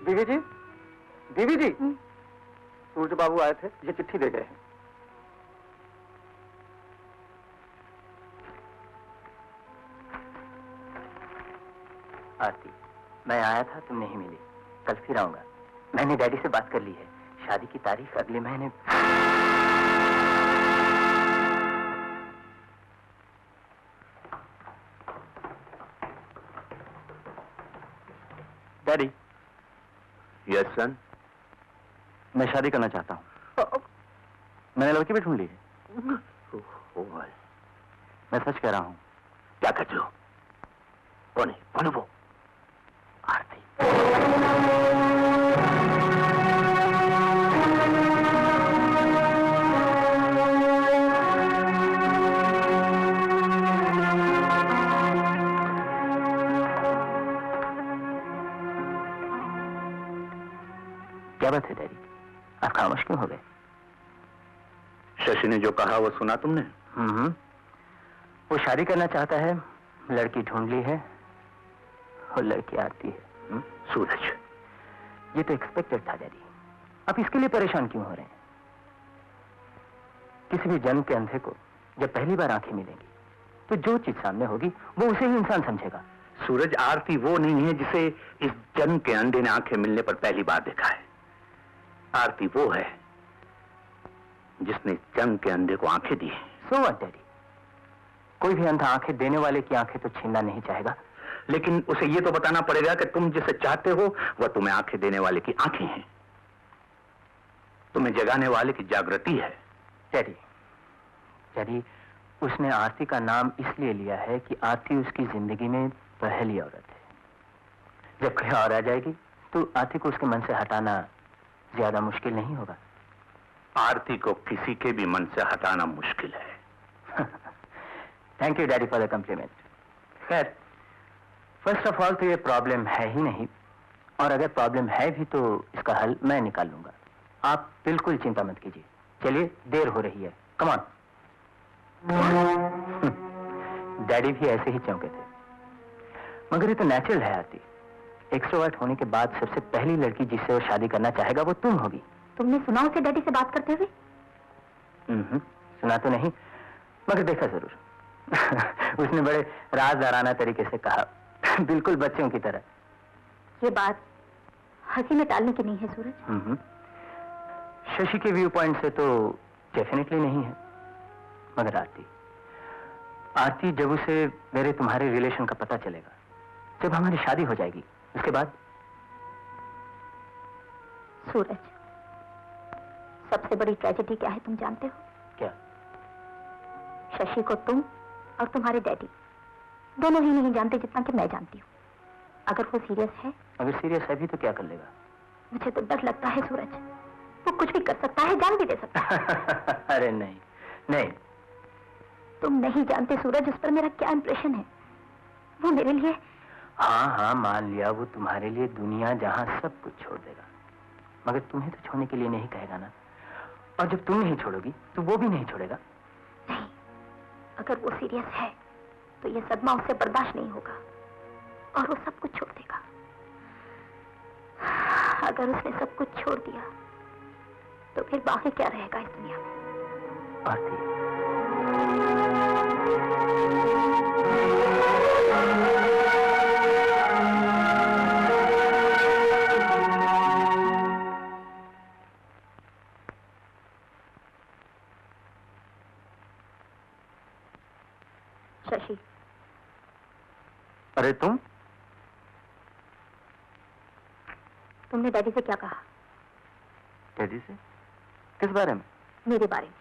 दीदी जी, दीदी जी, सूरज बाबू आए थे, ये चिट्ठी दे गए हैं। आरती, मैं आया था, तुम नहीं मिली। कल फिर आऊंगा। मैंने डैडी से बात कर ली है, शादी की तारीख अगले महीने। डैडी। यस सन। मैं शादी करना चाहता हूँ। मैंने लड़की भी ढूंढ ली है। मैं सच कह रहा हूँ। क्या कहते हो? कौन है? कौन है वो? आरती। क्या बात है डैडी, आप खामोश क्यों हो गए? शशि ने जो कहा वो सुना तुमने? वो शादी करना चाहता है, लड़की ढूंढ ली है और लड़की आती है। सूरज, ये तो एक्सपेक्टेड था डैडी, आप इसके लिए परेशान क्यों हो रहे हैं? किसी भी जन्म के अंधे को जब पहली बार आंखें मिलेंगी तो जो चीज सामने होगी वो उसे ही इंसान समझेगा। सूरज, आरती वो नहीं है जिसे इस जन्म के अंधे ने आंखें मिलने पर पहली बार देखा है। आरती वो है जिसने जन्म के अंधे को आंखें दी हैं। सो व्हाट डैडी, कोई भी अंधा आंखें देने वाले की आंखें तो छीनना नहीं चाहेगा, लेकिन उसे ये तो बताना पड़ेगा कि तुम जिसे चाहते हो वह तुम्हें आंखें देने वाले की आंखें हैं, तुम्हें जगाने वाले की जागृति है। डैडी, डैडी, उसने आरती का नाम इसलिए लिया है कि आरती उसकी जिंदगी में पहली औरत है। जब कोई और आ जाएगी तो आरती को उसके मन से हटाना ज्यादा मुश्किल नहीं होगा। आरती को किसी के भी मन से हटाना मुश्किल है। Thank you daddy for the compliment. खैर, फर्स्ट ऑफ ऑल तो ये प्रॉब्लम है ही नहीं, और अगर प्रॉब्लम है भी तो इसका हल मैं निकाल लूंगा। आप बिल्कुल चिंता मत कीजिए। चलिए, देर हो रही है, कम ऑन। डैडी भी ऐसे ही चौंके थे, मगर ये तो नेचुरल है आरती। एक्सट्रोवर्ट होने के बाद सबसे पहली लड़की जिससे वो शादी करना चाहेगा वो तुम होगी। तुमने सुना उसे डैडी से बात करते हुए? सुना तो नहीं, मगर देखा जरूर। उसने बड़े राजदाराना तरीके से कहा, बिल्कुल बच्चों की तरह। ये बात हंसी में टालने की नहीं है सूरज। शशि के व्यू पॉइंट से तो डेफिनेटली नहीं है, मगर आरती जब उसे मेरे तुम्हारे रिलेशन का पता चलेगा, जब हमारी शादी हो जाएगी, उसके बाद। सूरज, सबसे बड़ी ट्रेजेडी क्या है तुम जानते हो? क्या? शशि को तुम और तुम्हारे डैडी दोनों ही नहीं जानते जितना कि मैं जानती हूँ। अगर वो सीरियस है, अगर सीरियस है भी तो क्या कर लेगा? मुझे तो डर लगता है सूरज, वो कुछ भी कर सकता है, जान भी दे सकता है। अरे नहीं नहीं, तुम नहीं जानते सूरज उस पर मेरा क्या इंप्रेशन है। वो मेरे लिए। हाँ, मान लिया वो तुम्हारे लिए दुनिया जहां सब कुछ छोड़ देगा, मगर तुम्हें तो छोड़ने के लिए नहीं कहेगा ना। और जब तुम नहीं छोड़ोगी तो वो भी नहीं छोड़ेगा। नहीं, अगर वो सीरियस है तो ये सदमा उससे बर्दाश्त नहीं होगा और वो सब कुछ छोड़ देगा। अगर उसने सब कुछ छोड़ दिया तो फिर बाकी क्या रहेगा इस दुनिया में? आरती, शशि, अरे तुमने डैडी से क्या कहा? डैडी से? किस बारे में? मेरे बारे में।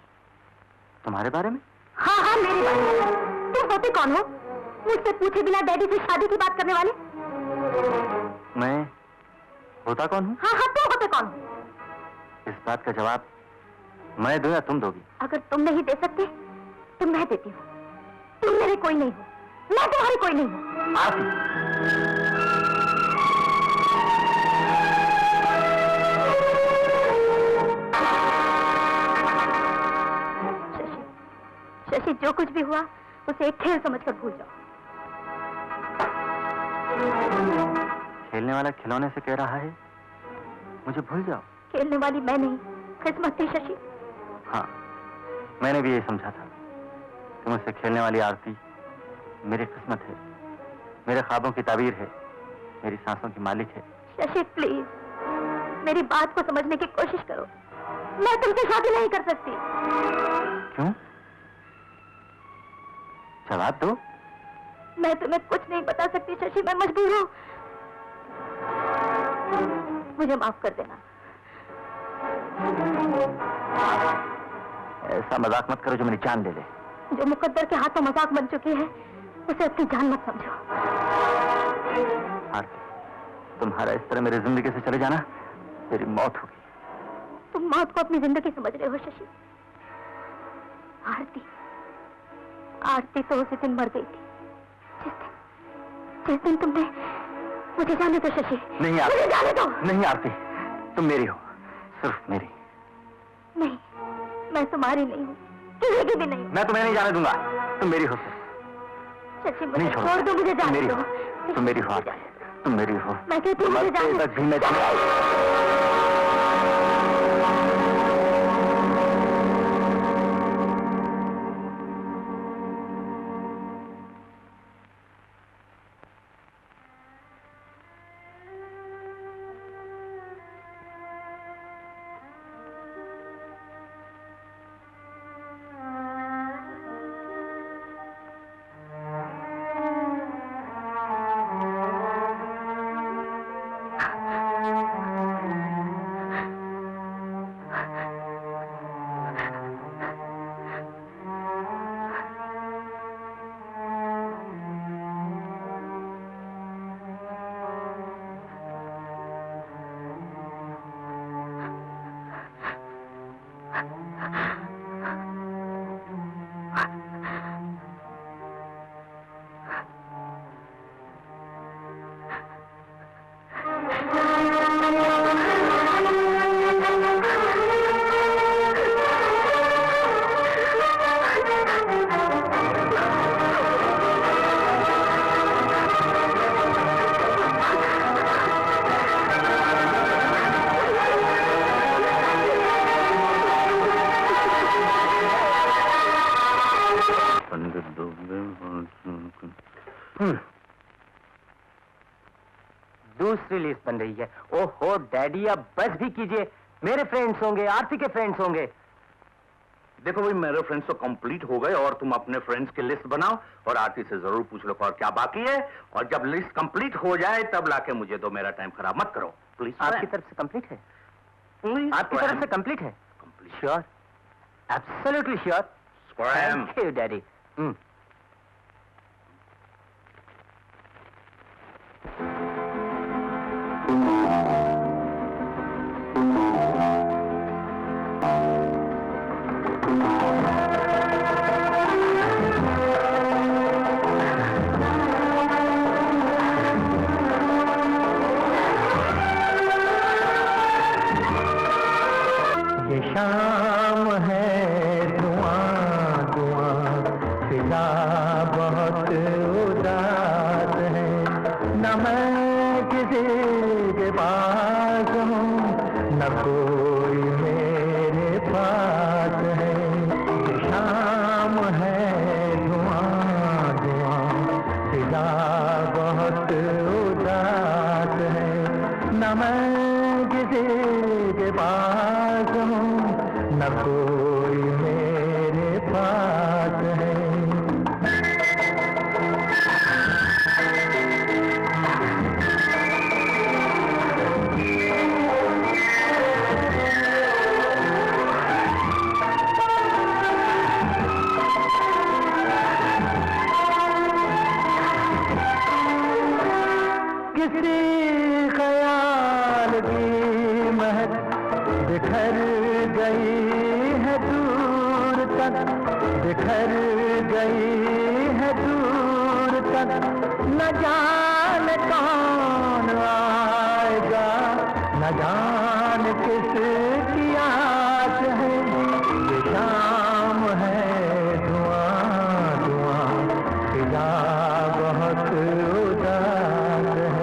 तुम्हारे बारे में? हाँ हाँ, मेरे बारे में। तुम होते कौन हो मुझसे पूछे बिना डैडी से शादी की बात करने वाले? मैं होता कौन हूँ? हाँ हाँ, तुम होते कौन हो? इस बात का जवाब मैं दूं या तुम दोगी? अगर तुम नहीं दे सकते तो मैं देती हूँ। तुम मेरे कोई नहीं हो, मैं तुम्हारी कोई नहीं हूँ। आरती, शशि, जो कुछ भी हुआ उसे एक खेल समझकर भूल जाओ। खेलने वाला खिलौने से कह रहा है मुझे भूल जाओ। खेलने वाली मैं नहीं, किस्मत थी शशि। हाँ, मैंने भी ये समझा था कि मुझसे खेलने वाली आरती मेरी किस्मत है, मेरे ख्वाबों की ताबीर है, मेरी सांसों की मालिक है। शशि प्लीज, मेरी बात को समझने की कोशिश करो। मैं तुमसे शादी नहीं कर सकती। क्यों? जवाब दो। मैं तुम्हें कुछ नहीं बता सकती शशि, मैं मजबूर हूँ। मुझे माफ कर देना। ऐसा मजाक मत करो जो मेरी जान ले ले। जो मुकद्दर के हाथों मजाक बन चुकी है उसे अपनी जान मत समझो। आरती, तुम्हारा इस तरह मेरी जिंदगी से चले जाना मेरी मौत होगी। तुम मौत को अपनी जिंदगी समझ रहे हो शशि। आरती तो उसी दिन मर गई थी जिस दिन तुमने मुझे जाने दो शशि। नहीं आरती, मुझे जाने दो। नहीं आरती, तुम मेरी हो, सिर्फ मेरी। नहीं, मैं तुम्हारी नहीं हूँ, किसी की भी नहीं। मैं तुम्हें नहीं जाने दूंगा, तुम मेरी हो। शशि मुझे नहीं छोड़ दो, मुझे जाने दो। तुम मेरी हो, तुम मेरी हो। मैं कहती हूँ मुझे जाने दो। भी मैं दूसरी लिस्ट बन रही है। ओहो डैडी, अब बस भी कीजिए। मेरे फ्रेंड्स होंगे, आरती के फ्रेंड्स होंगे। देखो भाई, मेरे फ्रेंड्स तो कंप्लीट हो गए और तुम अपने फ्रेंड्स की लिस्ट बनाओ और आरती से जरूर पूछ लो और क्या बाकी है, और जब लिस्ट कंप्लीट हो जाए तब लाके मुझे दो। मेरा टाइम खराब मत करो प्लीज। आपकी तरफ से कंप्लीट है? प्लीज आपकी तरफ से कंप्लीट है? Sure, absolutely sure. Thank you daddy. शाम है धुआं धुआं, फिजा बहुत उदास है, न मैं किसी के पास हूँ न कोई मेरे पास है। शाम है धुआं धुआं, फिजा बहुत उदास है, न मैं किसी के पास हूँ न कोई मेरे पास है। बिखर गई है दूर तक, न जाने कौन आएगा, न जाने किसकी आस है। ये शाम है धुआं धुआं, फिजा बहुत उदास है।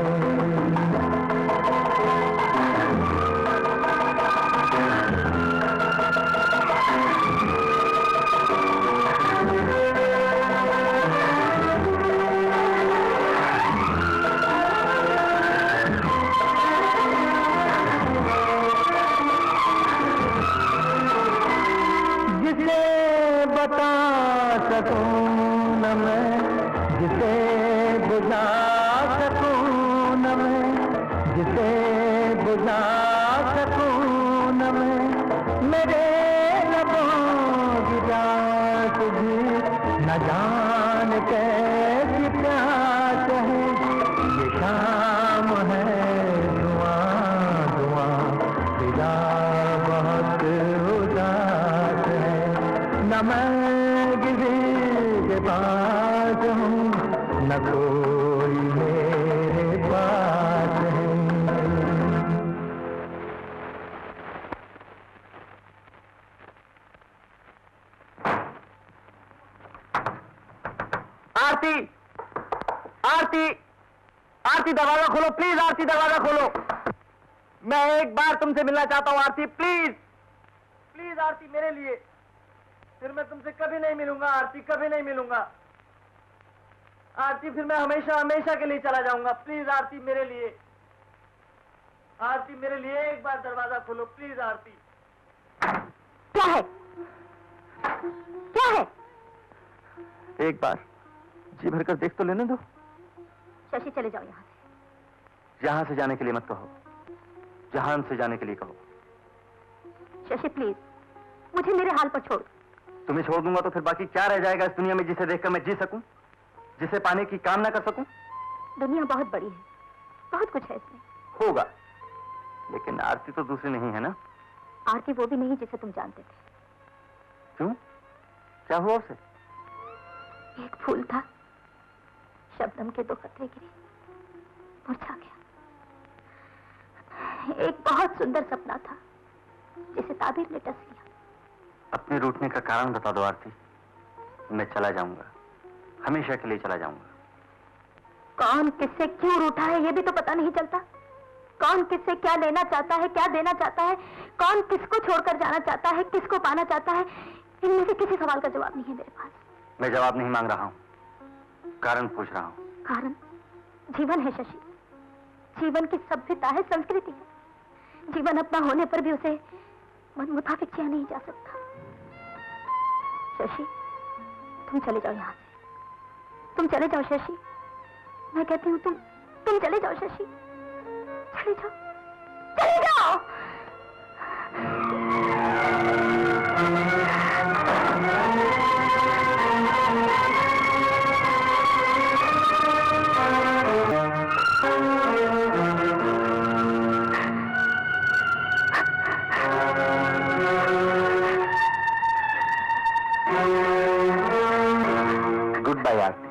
बता सकूं न मैं, जिसे बुझा सकूं न मैं, जिसे बुझा सकूं न मैं। मेरे लबों की प्यास भी न जान कैसी प्यास है। ये शाम है धुआं धुआं, फिजा बहुत उदास है। न मैं किसी के पास हूँ, न कोई मेरे पास है। आरती, आरती, आरती दरवाजा खोलो प्लीज, आरती दरवाजा खोलो। मैं एक बार तुमसे मिलना चाहता हूँ आरती, प्लीज प्लीज आरती, मेरे लिए। फिर मैं तुमसे कभी नहीं मिलूंगा आरती, कभी नहीं मिलूंगा आरती। फिर मैं हमेशा हमेशा के लिए चला जाऊंगा। प्लीज आरती, मेरे लिए, आरती मेरे लिए एक बार दरवाजा खोलो प्लीज आरती। क्या है, क्या है? एक बार जी भर कर देख तो लेने दो। शशि चले जाओ यहाँ से। यहाँ से जाने के लिए मत कहो, जहान से जाने के लिए कहो। शशि प्लीज, मुझे मेरे हाल पर छोड़। तुम्हें छोड़ दूंगा तो फिर बाकी क्या रह जाएगा इस दुनिया में जिसे देखकर मैं जी सकूं, जिसे पाने की कामना कर सकूं? दुनिया बहुत बड़ी है, बहुत कुछ है इसमें। होगा, लेकिन आरती तो दूसरी नहीं है ना? आरती वो भी नहीं जिसे तुम जानते थे। क्यों, क्या हुआ उसे? एक फूल था, शबनम के 2 कतरे गिरे, मुरझा गया। एक बहुत सुंदर सपना था, जिसे ताबीर ने टस लिया। अपने रूठने का कारण बता दो आरती, मैं चला जाऊंगा, हमेशा के लिए चला जाऊंगा। कौन किससे क्यों रूठा है ये भी तो पता नहीं चलता। कौन किससे क्या लेना चाहता है, क्या देना चाहता है, कौन किसको छोड़कर जाना चाहता है, किसको पाना चाहता है, इनमें से किसी सवाल का जवाब नहीं है मेरे पास। मैं जवाब नहीं मांग रहा हूं, कारण पूछ रहा हूं। कारण जीवन है शशि, जीवन की सभ्यता है, संस्कृति है। जीवन अपना होने पर भी उसे मन मुताबिक जिया नहीं जा सकता। शशि, तुम चले जाओ यहाँ से, तुम चले जाओ शशि। मैं कहती हूँ तुम चले जाओ शशि, चले जाओ, चले जाओ। गुड बाय आरती।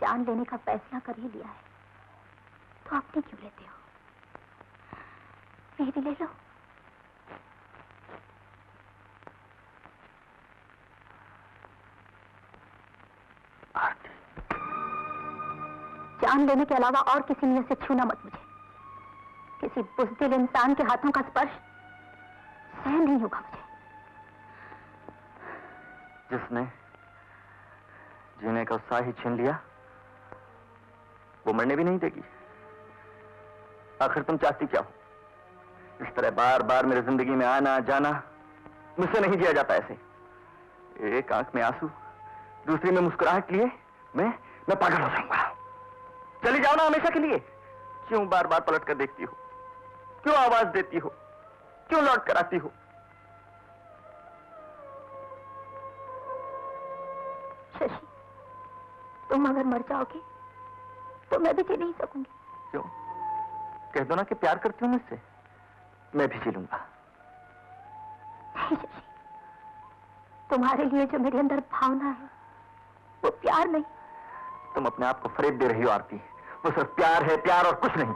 जान लेने का फैसला कर ही लिया है तो अपनी क्यों लेते हो? मेरी ले लो। जान लेने के अलावा और किसी नियत से छूना मत मुझे। किसी बुज़दिल इंसान के हाथों का स्पर्श सहन नहीं होगा मुझे। जिसने जीने का उत्साह ही छीन लिया, वो मरने भी नहीं देगी। आखिर तुम चाहती क्या हो? इस तरह बार बार मेरी जिंदगी में आना जाना मुझसे नहीं जिया जाता। ऐसे एक आंख में आंसू, दूसरी में मुस्कुराहट लिए मैं पागल हो जाऊंगा। चली जाओ ना हमेशा के लिए। क्यों बार बार पलट कर देखती हो? क्यों आवाज देती हो? क्यों लौट कर आती हो? शशि, तुम अगर मर जाओगे तो मैं भी जी नहीं सकूंगी। क्यों? कह दो ना कि प्यार करती हूं मुझसे, मैं भी जी लूंगा। नहीं शशि, तुम्हारे लिए जो मेरे अंदर भावना है वो प्यार नहीं। तुम अपने आप को फरेब दे रही हो आरती। वो सिर्फ प्यार है, प्यार और कुछ नहीं।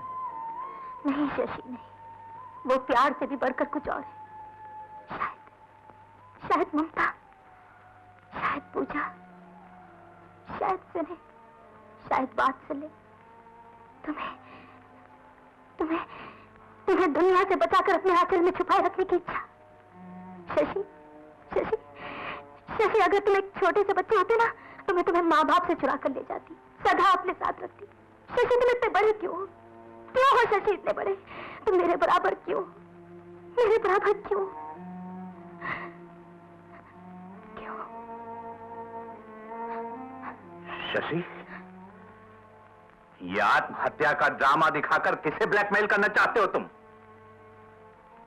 नहीं शशि नहीं, वो प्यार से भी बढ़कर कुछ और है। शायद ममता, शायद पूजा, शायद सुने, शायद बात सुने। तुम्हें दुनिया से बचाकर अपने आंचल में छुपाए रखने की इच्छा। शशि, शशि, शशि, अगर तुम एक छोटे से बच्चे होते ना तो मैं तुम्हें माँ बाप से चुरा कर ले जाती, सदा अपने साथ रखती। शशि, तुम इतने बड़े क्यों हो? क्यों हो शशि इतने बड़े? तुम मेरे बराबर क्यों? मेरे बराबर क्यों? क्यों? शशि, ये आत्महत्या का ड्रामा दिखाकर किसे ब्लैकमेल करना चाहते हो तुम?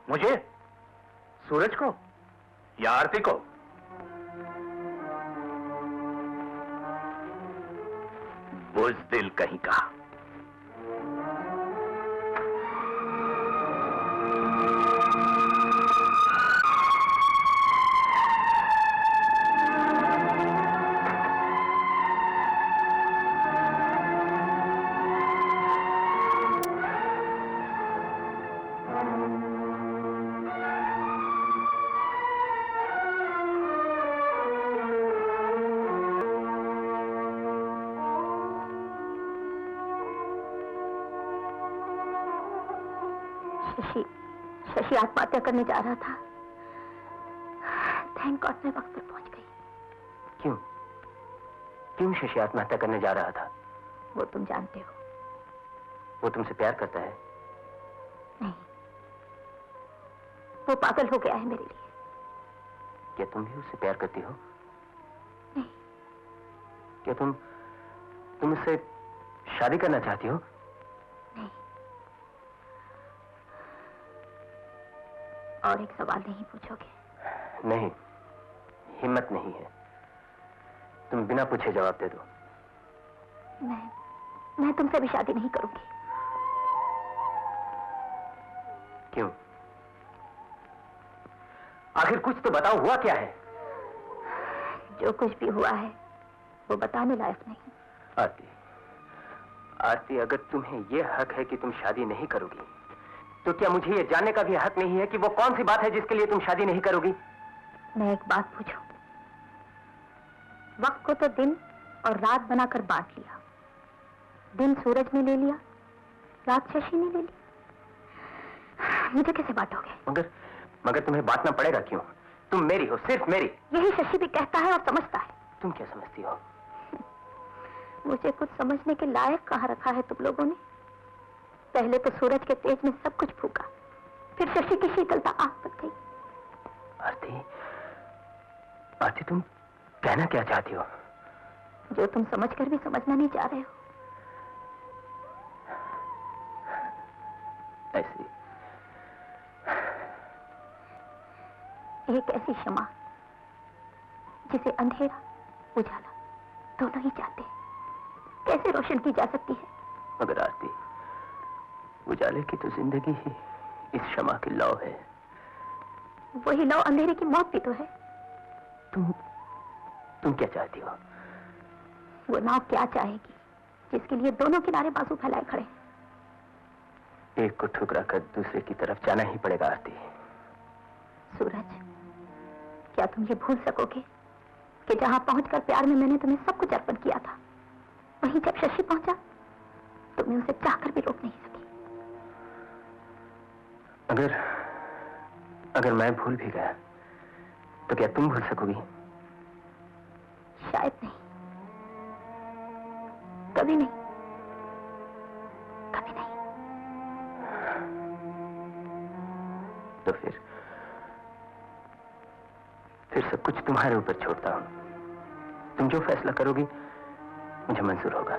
मुझे? सूरज को या आरती को? बुज़दिल कहीं का। शशि आत्महत्या करने जा रहा था। थैंक गॉड मैं वक्त पर पहुंच गई। क्यों? क्यों शशि आत्महत्या करने जा रहा था? वो तुम जानते हो। वो तुमसे प्यार करता है? नहीं, वो पागल हो गया है मेरे लिए। क्या तुम भी उससे प्यार करती हो? नहीं। क्या तुम उससे शादी करना चाहती हो? नहीं। और एक सवाल नहीं पूछोगे? नहीं, हिम्मत नहीं है। तुम बिना पूछे जवाब दे दो। मैं तुमसे भी शादी नहीं करूंगी। क्यों? आखिर कुछ तो बताओ, हुआ क्या है? जो कुछ भी हुआ है वो बताने लायक नहीं। आरती, आरती, अगर तुम्हें यह हक है कि तुम शादी नहीं करोगी, तो क्या मुझे यह जानने का भी हक नहीं है कि वो कौन सी बात है जिसके लिए तुम शादी नहीं करोगी? मैं एक बात पूछूं? वक्त को तो दिन और रात बनाकर बांट लिया। दिन सूरज ने ले लिया, रात शशि ने ले ली। मुझे कैसे बांटोगे? मगर तुम्हें बांटना पड़ेगा। क्यों? तुम मेरी हो, सिर्फ मेरी। यही शशि भी कहता है और समझता है। तुम क्या समझती हो? मुझे कुछ समझने के लायक कहाँ रखा है तुम लोगों ने? पहले तो सूरज के तेज में सब कुछ फूका, फिर शशि की शीतलता आग बन गई। आरती, आरती, तुम कहना क्या चाहती हो? जो तुम समझकर भी समझना नहीं चाह रहे हो। ऐसी एक ऐसी क्षमा जिसे अंधेरा उजाला दोनों ही चाहते हैं, कैसे रोशन की जा सकती है? मगर आरती, उजाले की तो जिंदगी ही इस क्षमा की लौ है। वही लौ अंधेरे की मौत भी तो है। तुम क्या चाहती हो? वो नाव क्या चाहेगी जिसके लिए दोनों किनारे बाजू फैलाए खड़े हैं? एक को ठुकरा कर दूसरे की तरफ जाना ही पड़ेगा आरती। सूरज, क्या तुम ये भूल सकोगे कि जहां पहुंचकर प्यार में मैंने तुम्हें सब कुछ अर्पण किया था, वहीं जब शशि पहुंचा तुम्हें उसे चाहकर भी रोक नहीं सकी। अगर मैं भूल भी गया तो क्या तुम भूल सकोगी? शायद नहीं, कभी नहीं, कभी नहीं। तो फिर सब कुछ तुम्हारे ऊपर छोड़ता हूं। तुम जो फैसला करोगी मुझे मंजूर होगा।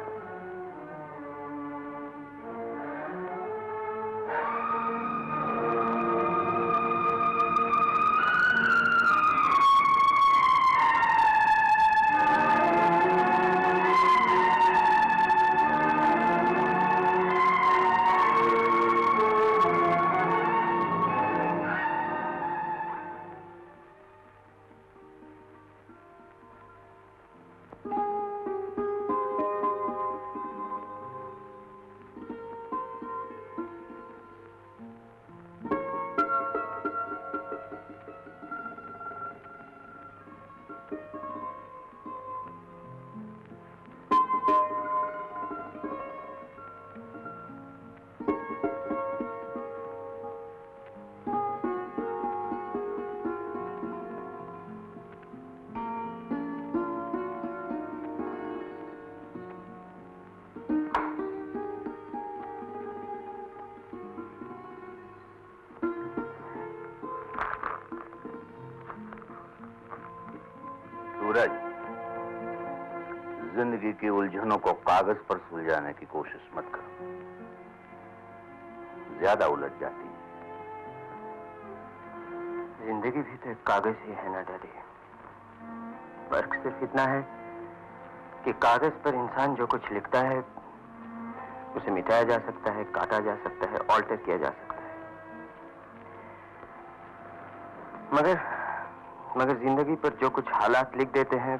सूरज, जिंदगी की उलझनों को कागज पर सुलझाने की कोशिश मत करो, ज्यादा उलझ जाती है। जिंदगी भी तो एक कागज ही है ना डैडी। फर्क सिर्फ इतना है कि कागज पर इंसान जो कुछ लिखता है उसे मिटाया जा सकता है, काटा जा सकता है, ऑल्टर किया जा सकता है। मगर जिंदगी पर जो कुछ हालात लिख देते हैं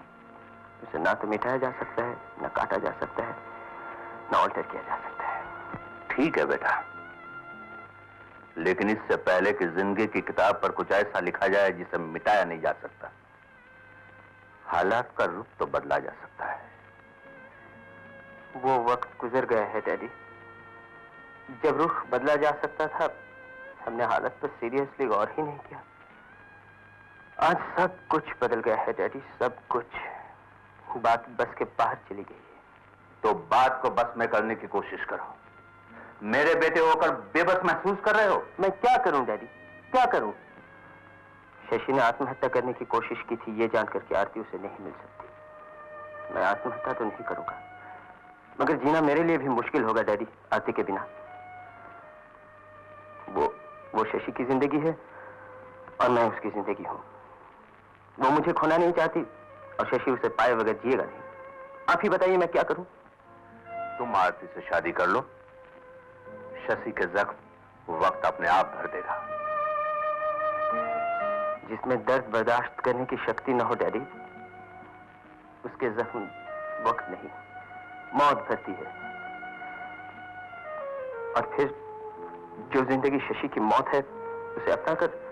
उसे ना तो मिटाया जा सकता है, ना काटा जा सकता है, ना ऑल्टर किया जा सकता है। ठीक है बेटा, लेकिन इससे पहले कि जिंदगी की किताब पर कुछ ऐसा लिखा जाए जिसे मिटाया नहीं जा सकता, हालात का रुख तो बदला जा सकता है। वो वक्त गुजर गया है डैडी, जब रुख बदला जा सकता था। हमने हालत पर सीरियसली गौर ही नहीं किया। आज सब कुछ बदल गया है डैडी, सब कुछ। बात बस के बाहर चली गई है। तो बात को बस में करने की कोशिश करो। मेरे बेटे होकर बेबस महसूस कर रहे हो? मैं क्या करूं डैडी, क्या करूं? शशि ने आत्महत्या करने की कोशिश की थी, ये जानकर कि आरती उसे नहीं मिल सकती। मैं आत्महत्या तो नहीं करूंगा, मगर जीना मेरे लिए भी मुश्किल होगा डैडी, आरती के बिना। वो शशि की जिंदगी है और मैं उसकी जिंदगी हूं। वो मुझे खोना नहीं चाहती और शशि उसे पाए बगैर जिएगा नहीं। आप ही बताइए मैं क्या करूं? तुम आरती से शादी कर लो, शशि के जख्म वक्त अपने आप भर देगा। जिसमें दर्द बर्दाश्त करने की शक्ति न हो डैडी, उसके जख्म वक्त नहीं, मौत भरती है। और फिर जो जिंदगी शशि की मौत है उसे अपना कर।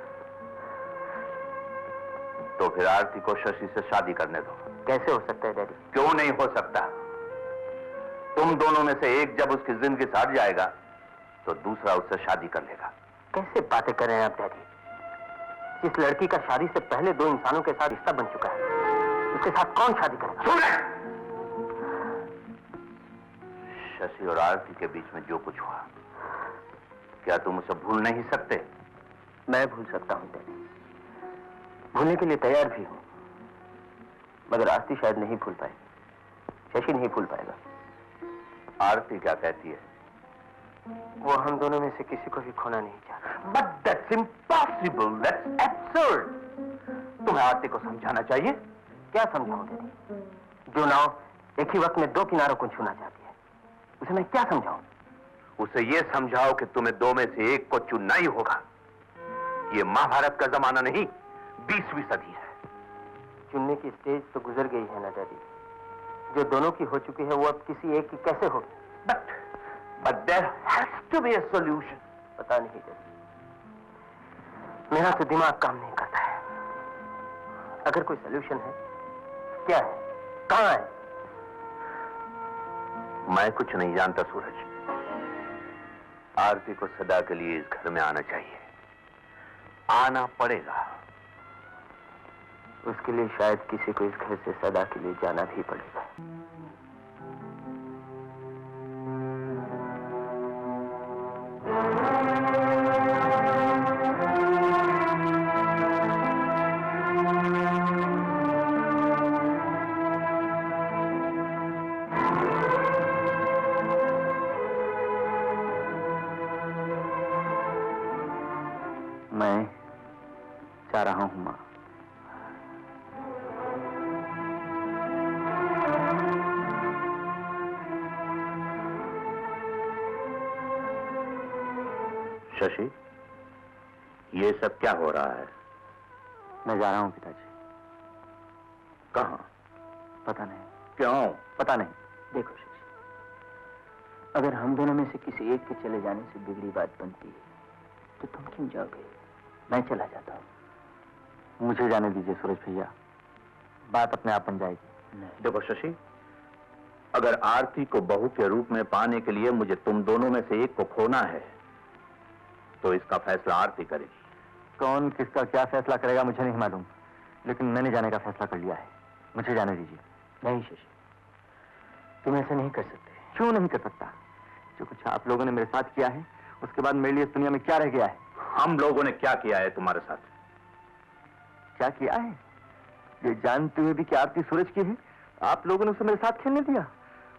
तो फिर आरती को शशि से शादी करने दो। कैसे हो सकता है डैडी? क्यों नहीं हो सकता? तुम दोनों में से एक जब उसकी जिंदगी से हट जाएगा तो दूसरा उससे शादी कर लेगा। कैसे बातें कर रहे हैं आप डैडी? जिस लड़की का शादी से पहले दो इंसानों के साथ रिश्ता बन चुका है, उसके साथ कौन शादी करेगा? शशि और आरती के बीच में जो कुछ हुआ, क्या तुम उसे भूल नहीं सकते? मैं भूल सकता हूं डैडी, भूलने के लिए तैयार भी हूं, मगर आरती शायद नहीं भूल पाएगी, शशि नहीं भूल पाएगा। आरती क्या कहती है? वो हम दोनों में से किसी को भी खोना नहीं चाहता। But that's impossible, that's absurd. तुम्हें आरती को समझाना चाहिए। क्या समझाऊं डैडी? जो नाव एक ही वक्त में दो किनारों को छूना चाहती है, उसे मैं क्या समझाऊं? उसे ये समझाओ कि तुम्हें दो में से एक को चुनना ही होगा। ये महाभारत का जमाना नहीं, 20वीं सदी है। चुनने की स्टेज तो गुजर गई है ना डैडी। जो दोनों की हो चुकी है वो अब किसी एक की कैसे होगी? But there has to be a solution. पता नहीं डैडी, मेरा तो दिमाग काम नहीं करता है। अगर कोई सॉल्यूशन है, क्या है, कहां है? मैं कुछ नहीं जानता सूरज। आरती को सदा के लिए इस घर में आना चाहिए, आना पड़ेगा। उसके लिए शायद किसी को इस घर से सदा के लिए जाना भी पड़ेगा। मैं जा रहा हूं मां। शशि, ये सब क्या हो रहा है? मैं जा रहा हूं पिताजी। कहां? पता नहीं। क्यों? पता नहीं। देखो शशि, अगर हम दोनों में से किसी एक के चले जाने से बिगड़ी बात बनती है तो तुम क्यों जाओगे? मैं चला जाता हूं। मुझे जाने दीजिए सूरज भैया, बात अपने आप बन जाएगी। नहीं। देखो शशि, अगर आरती को बहू के रूप में पाने के लिए मुझे तुम दोनों में से एक को खोना है तो इसका फैसला आरती करेगी। कौन किसका क्या फैसला करेगा मुझे नहीं मालूम, लेकिन मैंने जाने का फैसला कर लिया है। मुझे जाने दीजिए। नहीं शशि, तुम ऐसा नहीं कर सकते। क्यों नहीं कर सकता? जो कुछ आप लोगों ने मेरे साथ किया है उसके बाद मेरे लिए इस दुनिया में क्या रह गया है? हम लोगों ने क्या किया है तुम्हारे साथ? क्या किया है? ये जानते हुए भी कि आरती सूरज की है, आप लोगों ने उसे मेरे साथ खेलने दिया,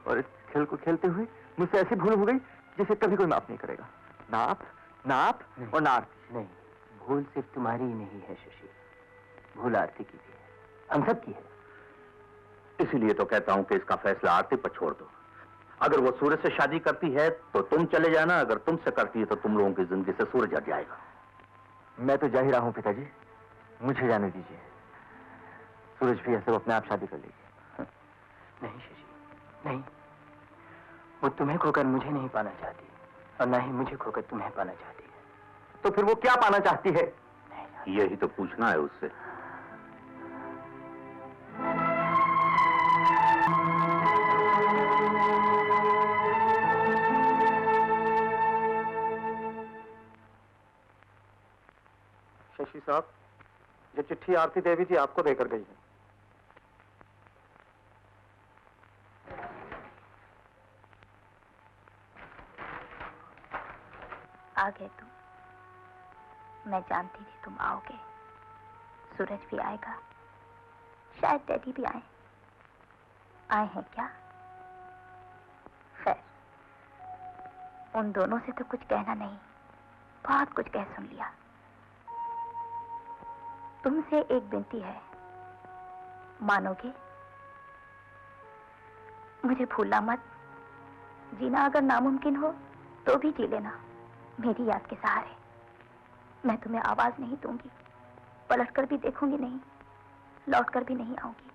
और इस खेल को खेलते हुए मुझसे ऐसी भूल हो गई जिसे कभी कोई माफ नहीं करेगा। ना आप और ना आरती। नहीं, भूल सिर्फ तुम्हारी ही नहीं है शशि, भूल आरती की भी है, हम सब की है। इसीलिए तो कहता हूं कि इसका फैसला आरती पर छोड़ दो। अगर वो सूरज से शादी करती है तो तुम चले जाना, अगर तुमसे करती है तो तुम लोगों की जिंदगी से सूरज हट जाएगा। मैं तो जा ही रहा हूं पिताजी, मुझे जाने दीजिए। सूरज भी ऐसे अपने आप शादी कर लीजिए। नहीं शशि, नहीं, वो तुम्हें खोकर मुझे नहीं पाना चाहती और ना ही मुझे खोकर तुम्हें पाना चाहती है। तो फिर वो क्या पाना चाहती है? यही तो पूछना है उससे। शशि साहब, ये चिट्ठी आरती देवी जी आपको देकर गई है। आ गए तुम। मैं जानती थी तुम आओगे। सूरज भी आएगा, शायद डैडी भी आए। आए हैं क्या? खैर, उन दोनों से तो कुछ कहना नहीं, बहुत कुछ कह सुन लिया। तुमसे एक विनती है, मानोगे? मुझे भूलना मत। जीना अगर नामुमकिन हो तो भी जी लेना, मेरी याद के सहारे। मैं तुम्हें आवाज नहीं दूंगी, पलटकर भी देखूंगी नहीं, लौटकर भी नहीं आऊंगी।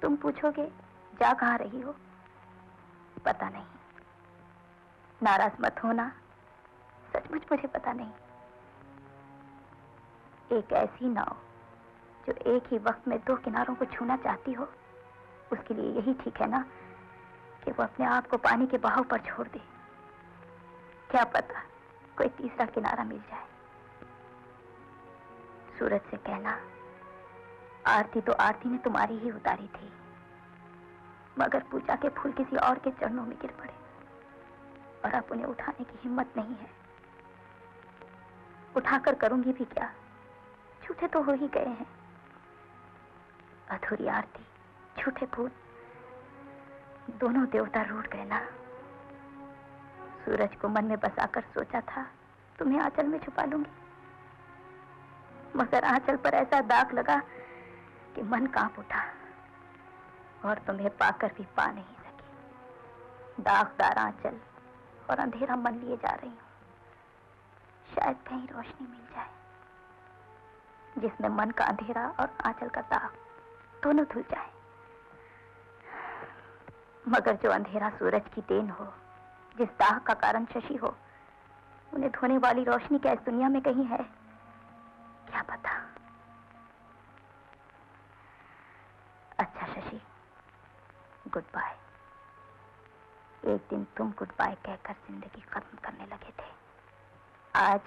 तुम पूछोगे जा कहां रही हो? पता नहीं। नाराज मत होना, सचमुच मुझे पता नहीं। एक ऐसी नाव जो एक ही वक्त में दो किनारों को छूना चाहती हो, उसके लिए यही ठीक है ना कि वो अपने आप को पानी के बहाव पर छोड़ दे। क्या पता कोई तीसरा किनारा मिल जाए। सूरज से कहना, आरती तो आरती ने तुम्हारी ही उतारी थी, मगर पूजा के फूल किसी और के चरणों में गिर पड़े और अब उन्हें उठाने की हिम्मत नहीं है। उठाकर करूंगी भी क्या? झूठे तो हो ही गए हैं। अधूरी आरती, झूठे फूल, दोनों देवता रूठ गए ना। सूरज को मन में बसाकर सोचा था तुम्हें आंचल में छुपा लूंगी, मगर आंचल पर ऐसा दाग लगा कि मन कांप उठा और तुम्हें पाकर भी पा नहीं सकी। दागदार आंचल और अंधेरा मन लिए जा रही हूं, शायद कहीं रोशनी मिल जाए जिसमें मन का अंधेरा और आंचल का दाग दोनों धुल जाए। मगर जो अंधेरा सूरज की देन हो, जिस दाग का कारण शशि हो, उन्हें धोने वाली रोशनी क्या इस दुनिया में कहीं है? क्या पता। अच्छा शशि, गुड बाय। एक दिन तुम गुड बाय कहकर जिंदगी खत्म करने लगे थे, आज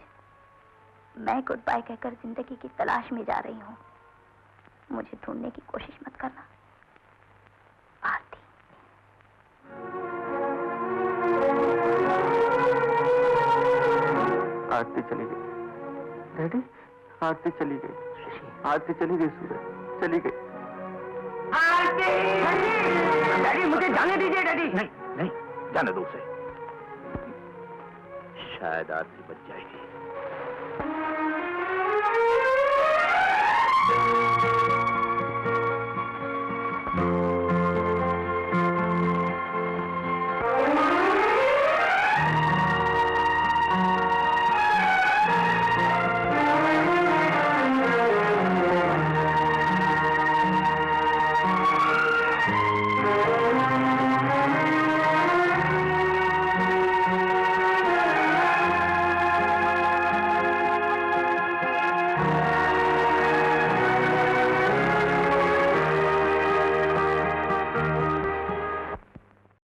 मैं गुड बाय कहकर जिंदगी की तलाश में जा रही हूं। मुझे ढूंढने की कोशिश मत करना। आरती। आरती चली गई। डैडी, आरती चली गई। आरती चली गई सूरज, चली गई। डैडी मुझे जाने दीजिए डैडी। नहीं नहीं, जाने दो उसे। शायद आरती बच जाएगी।